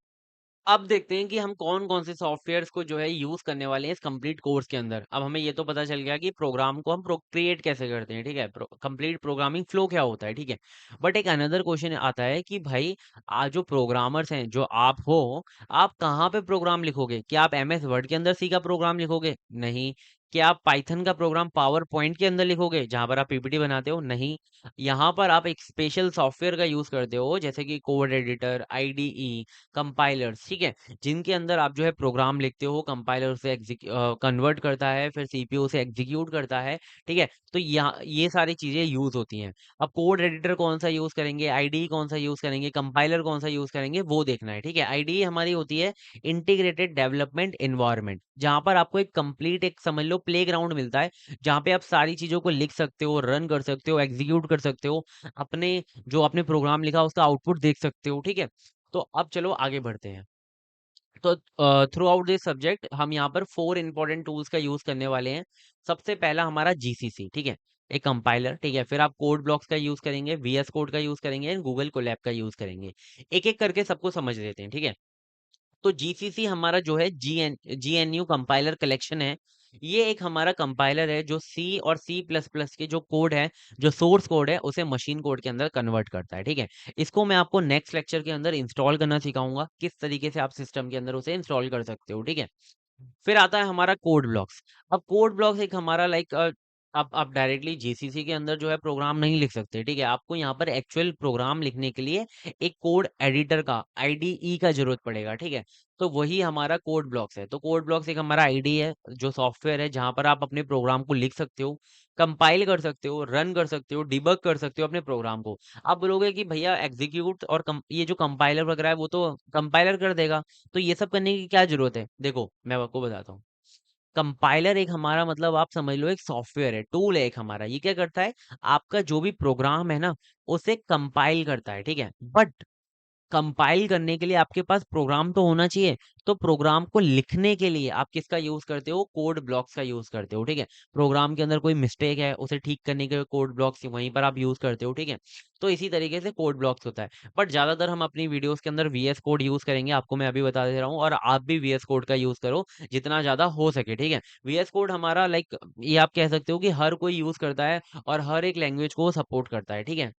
अब देखते हैं कि हम कौन-कौन से सॉफ्टवेयर्स को जो है यूज़ करने वाले हैं इस कंप्लीट कोर्स के अंदर। अब हमें ये तो पता चल गया कि प्रोग्राम को हम क्रिएट कैसे करते हैं, ठीक है? कंप्लीट प्रोग्रामिंग फ्लो क्या होता है, ठीक है? बट एक अनदर क्वेश्चन आता है कि भाई आज जो प्रोग्रामर्स हैं, जो आप हो, आप कहाँ पे प्रोग्राम लिखोगे? क्या आप एमएस वर्ड के अंदर सी का प्रोग्राम लिखोगे? नहीं। क्या आप पाइथन का प्रोग्राम पावर पॉइंट के अंदर लिखोगे, जहाँ पर आप पीपीटी बनाते हो? नहीं। यहाँ पर आप एक स्पेशल सॉफ्टवेयर का यूज़ करते हो, जैसे कि कोड एडिटर, आईडीई, कंपाइलर्स, ठीक है? जिनके अंदर आप जो है प्रोग्राम लिखते हो, कंपाइलर उसे कन्वर्ट करता है, फिर सीपीयू उसे एग्जीक्यूट करता है, ठीक है? तो यहाँ ये सारी चीज़ें यूज़ होती हैं। अब कोड एडिटर कौन-सा यूज़ करेंगे, आईडीई कौन-सा यूज़ करेंगे, कंपाइलर कौन-सा यूज़ करेंगे, वो देखना है, ठीक है? आईडीई हमारी होती है इंटीग्रेटेड डेवलपमेंट एनवायरनमेंट, जहाँ पर आपको एक कंप्लीट एक समझ लो हो, प्लेग्राउंड मिलता है जहाँ पे आप सारी चीज़ों को लिख सकते हो, रन कर सकते हो, एग्ज़ीक्यूट कर सकते हो, अपने जो आपने प्रोग्राम लिखा उसका आउटपुट देख सकते हो, ठीक है? तो अब चलो आगे बढ़ते हैं। तो थ्रू आउट दिस सब्जेक्ट हम यहाँ पर 4 इंपॉर्टेंट टूल्स का यूज़ करने वाले हैं। सबसे पहला हमारा जीसीसी, ठीक है? एक कंपाइलर, ठीक है? फिर आप कोड ब्लॉक्स का यूज़ करेंगे, वीएस कोड का यूज़ करेंगे एंड गूगल कोलैब का यूज़ करेंगे। एक-एक करके सबको समझ लेते हैं, ठीक है? तो जीसीसी हमारा जो है जीएनयू कंपाइलर कलेक्शन है। ये एक हमारा कंपाइलर है जो सी और सी प्लस प्लस के जो कोड है, जो सोर्स कोड है, उसे मशीन कोड के अंदर कन्वर्ट करता है, ठीक है? इसको मैं आपको नेक्स्ट लेक्चर के अंदर इंस्टॉल करना सिखाऊंगा, किस तरीके से आप सिस्टम के अंदर उसे इंस्टॉल कर सकते हो, ठीक है? फिर आता है हमारा कोड ब्लॉक्स। अब कोड ब्लॉक्स एक हमारा लाइक आप डायरेक्टली जीसीसी के अंदर जो है प्रोग्राम नहीं लिख सकते, ठीक है? आपको यहाँ पर एक्चुअल प्रोग्राम लिखने के लिए एक कोड एडिटर का आईडीई का जरूरत पड़ेगा, ठीक है? तो वही हमारा कोड ब्लॉक्स है। तो कोड ब्लॉक्स एक हमारा आईडी है, जो सॉफ्टवेयर है जहाँ पर आप अपने प्रोग्राम को लिख सकते हो, कंपाइल कर सकते हो, रन कर सकते हो, डिबग कर सकते हो अपने प्रोग्राम को। आप बोलोगे कि भैया एग्जीक्यूट और ये जो कंपाइलर वगैरह है वो तो कंपाइलर कर देगा, तो ये सब करने की क्या जरूरत है? देखो मैं आपको बताता हूँ। कंपाइलर एक हमारा मतलब आप समझ लो एक सॉफ्टवेयर है, टूल है एक हमारा। ये क्या करता है? आपका जो भी प्रोग्राम है ना, उसे कंपाइल करता है, ठीक है? बट कंपाइल करने के लिए आपके पास प्रोग्राम तो होना चाहिए। तो प्रोग्राम को लिखने के लिए आप किसका यूज करते हो? कोड ब्लॉक्स का यूज करते हो, ठीक है? प्रोग्राम के अंदर कोई मिस्टेक है, उसे ठीक करने के लिए कोड ब्लॉक्स वहीं पर आप यूज करते हो, ठीक है? तो इसी तरीके से कोड ब्लॉक्स होता है। बट ज्यादातर हम अपनी वीडियोस के अंदर वीएस कोड यूज करेंगे, आपको मैं अभी बता दे रहा हूँ, और आप भी वीएस कोड का यूज करो जितना ज्यादा हो सके, ठीक है? वीएस कोड हमारा लाइक ये आप कह सकते हो कि हर कोई यूज करता है और हर एक लैंग्वेज को सपोर्ट करता है, ठीक है?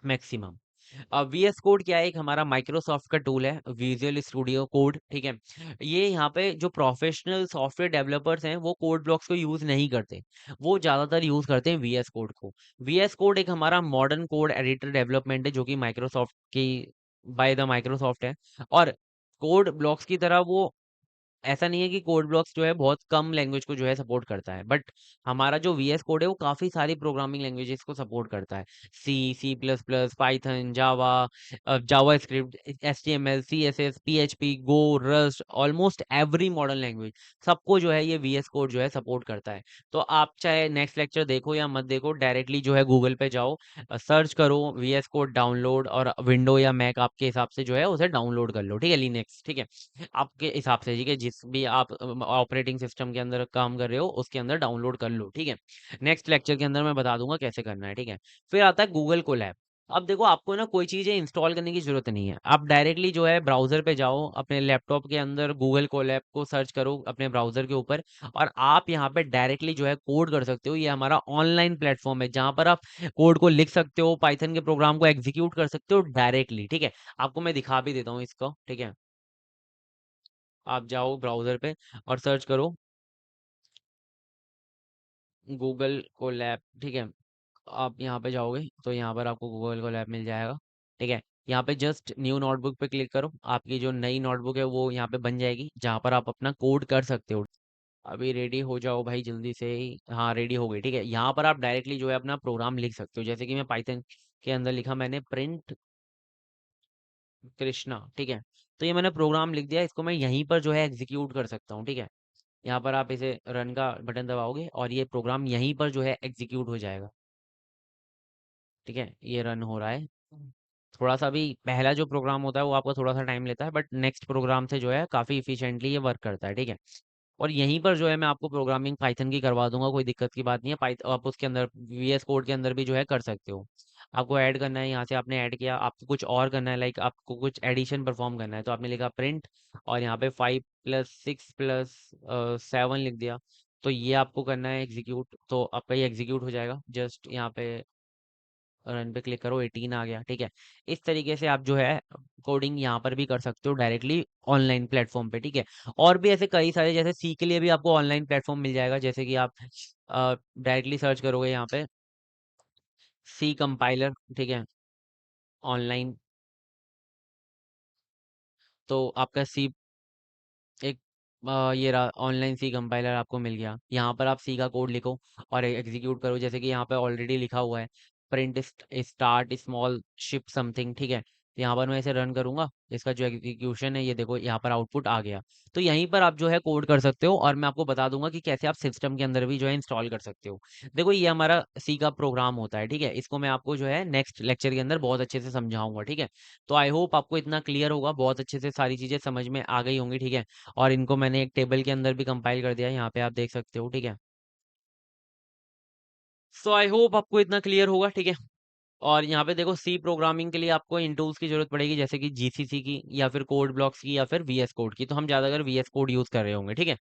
मैक्सिमम। वीएस कोड क्या है? एक हमारा माइक्रोसॉफ्ट का टूल है, विजुअल स्टूडियो कोड, ठीक है? ये यहाँ पे जो प्रोफेशनल सॉफ्टवेयर डेवलपर्स हैं वो कोड ब्लॉक्स को यूज नहीं करते, वो ज्यादातर यूज करते हैं वीएस कोड को। वीएस कोड एक हमारा मॉडर्न कोड एडिटर डेवलपमेंट है जो कि माइक्रोसॉफ्ट की बाय द माइक्रोसॉफ्ट है। और कोड ब्लॉक्स की तरह वो ऐसा नहीं है कि कोड ब्लॉक्स जो है बहुत कम लैंग्वेज को जो है सपोर्ट करता है, बट हमारा जो वीएस कोड है वो काफी सारी प्रोग्रामिंग लैंग्वेजेस को सपोर्ट करता है। C, C plus plus, Python, Java, JavaScript, HTML, CSS, PHP, Go, Rust, almost every modern language सबको जो है ये वीएस कोड जो है सपोर्ट करता है। तो आप चाहे नेक्स्ट लेक्चर देखो या मत देखो, डायरेक्टली जो है गूगल पे जाओ, सर्च करो वीएस कोड डाउनलोड, और विंडो या मैक आपके हिसाब से जो है उसे डाउनलोड कर लो, ठीक है? लिनक्स, ठीक है? आपके हिसाब से, ठीक है? जिस भी आप ऑपरेटिंग सिस्टम के अंदर काम कर रहे हो उसके अंदर डाउनलोड कर लो, ठीक है? नेक्स्ट लेक्चर के अंदर मैं बता दूंगा कैसे करना है, ठीक है? फिर आता है गूगल कोलैब। अब देखो आपको ना कोई चीजें इंस्टॉल करने की जरूरत नहीं है, आप डायरेक्टली जो है ब्राउजर पे जाओ, अपने लैपटॉप के अंदर गूगल कोलैब को सर्च करो अपने ब्राउजर के ऊपर, और आप यहाँ पे डायरेक्टली जो है कोड कर सकते हो। ये हमारा ऑनलाइन प्लेटफॉर्म है जहाँ पर आप कोड को लिख सकते हो, पाइथन के प्रोग्राम को एग्जीक्यूट कर सकते हो डायरेक्टली, ठीक है? आपको मैं दिखा भी देता हूँ इसको, ठीक है? आप जाओ ब्राउज़र पे और सर्च करो गूगल कोलैब, ठीक है? आप यहाँ पे जाओगे तो यहाँ पर आपको गूगल कोलैब मिल जाएगा, ठीक है? यहाँ पे जस्ट न्यू नोटबुक पे क्लिक करो, आपकी जो नई नोटबुक है वो यहाँ पे बन जाएगी जहाँ पर आप अपना कोड कर सकते हो। अभी रेडी हो जाओ भाई जल्दी से ही। हाँ, रेडी हो गई, ठीक है? यहाँ पर आप डायरेक्टली जो है अपना प्रोग्राम लिख सकते हो, जैसे कि मैं पाइथन के अंदर लिखा मैंने प्रिंट कृष्णा, ठीक है? तो ये मैंने प्रोग्राम लिख दिया, इसको मैं यहीं पर जो है एग्जीक्यूट कर सकता हूँ, ठीक है? यहाँ पर आप इसे रन का बटन दबाओगे और ये प्रोग्राम यहीं पर जो है एग्जीक्यूट हो जाएगा, ठीक है? ये रन हो रहा है। थोड़ा सा भी पहला जो प्रोग्राम होता है वो आपका थोड़ा सा टाइम लेता है, बट नेक्स्ट प्रोग्राम से जो है काफ़ी इफिशिएंटली ये वर्क करता है, ठीक है? और यहीं पर जो है मैं आपको प्रोग्रामिंग पाइथन की करवा दूंगा, कोई दिक्कत की बात नहीं है। पाइथ आप उसके अंदर वीएस कोड के अंदर भी जो है कर सकते हो। आपको ऐड करना है, यहाँ से आपने ऐड किया, आपको कुछ और करना है, लाइक आपको कुछ एडिशन परफॉर्म करना है, तो आपने लिखा प्रिंट और यहाँ पे 5 + 6 + 7 लिख दिया। तो ये आपको करना है एग्जीक्यूट, तो आपका ये एग्जीक्यूट हो जाएगा। जस्ट यहाँ पे रन पे क्लिक करो, 18 आ गया, ठीक है? इस तरीके से आप जो है कोडिंग यहाँ पर भी कर सकते हो डायरेक्टली ऑनलाइन प्लेटफॉर्म पे, ठीक है? और भी ऐसे कई सारे, जैसे सी के लिए भी आपको ऑनलाइन प्लेटफॉर्म मिल जाएगा, जैसे कि आप डायरेक्टली सर्च करोगे यहाँ पे सी कंपाइलर, ठीक है? ऑनलाइन, तो आपका सी एक ये रहा ऑनलाइन सी कंपाइलर आपको मिल गया। यहाँ पर आप सी का कोड लिखो और एग्जीक्यूट करो, जैसे कि यहाँ पे ऑलरेडी लिखा हुआ है print start small ship something, ठीक है? तो यहाँ पर मैं इसे रन करूंगा, इसका जो एग्जीक्यूशन है ये देखो यहाँ पर आउटपुट आ गया। तो यहीं पर आप जो है कोड कर सकते हो, और मैं आपको बता दूंगा कि कैसे आप सिस्टम के अंदर भी जो है इंस्टॉल कर सकते हो। देखो ये हमारा सी का प्रोग्राम होता है, ठीक है। इसको मैं आपको जो है नेक्स्ट लेक्चर के अंदर बहुत अच्छे से समझाऊंगा, ठीक है। तो आई होप आपको इतना क्लियर होगा, बहुत अच्छे से सारी चीजें समझ में आ गई होंगी, ठीक है। और इनको मैंने एक टेबल के अंदर भी कंपाइल कर दिया है, यहाँ पे आप देख सकते हो, ठीक है। सो आई होप आपको इतना क्लियर होगा, ठीक है। और यहाँ पे देखो सी प्रोग्रामिंग के लिए आपको इन टूल्स की जरूरत पड़ेगी, जैसे कि जीसीसी की, या फिर कोड ब्लॉक्स की, या फिर वीएस कोड की। तो हम ज्यादातर वीएस कोड यूज कर रहे होंगे, ठीक है।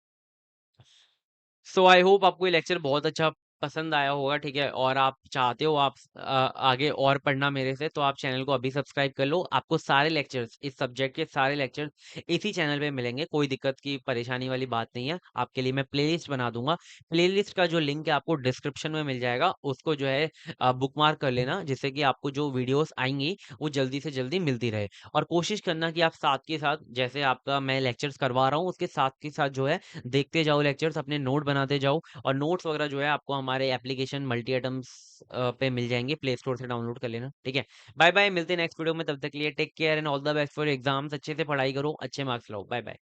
सो आई होप आपको ये लेक्चर बहुत अच्छा पसंद आया होगा, ठीक है। और आप चाहते हो आप आगे और पढ़ना मेरे से, तो आप चैनल को अभी सब्सक्राइब कर लो। आपको सारे लेक्चर्स, इस सब्जेक्ट के सारे लेक्चर्स इसी चैनल पे मिलेंगे, कोई दिक्कत की परेशानी वाली बात नहीं है। आपके लिए मैं प्लेलिस्ट बना दूंगा, प्लेलिस्ट का जो लिंक है आपको डिस्क्रिप्शन में मिल जाएगा, उसको जो है बुकमार्क कर लेना, जिससे कि आपको जो वीडियोस आएंगी वो जल्दी से जल्दी मिलती रहे। और कोशिश करना कि आप साथ के साथ, जैसे आपका मैं लेक्चर्स करवा रहा हूँ उसके साथ के साथ जो है देखते जाओ लेक्चर्स, अपने नोट बनाते जाओ। और नोट्स वगैरह जो है आपको हमारे एप्लीकेशन मल्टी एटम्स पे मिल जाएंगे, प्ले स्टोर से डाउनलोड कर लेना, ठीक है। बाय बाय, मिलते हैं नेक्स्ट वीडियो में, तब तक के लिए take care and all the best for exams. अच्छे से पढ़ाई करो, अच्छे मार्क्स लाओ, बाय बाय।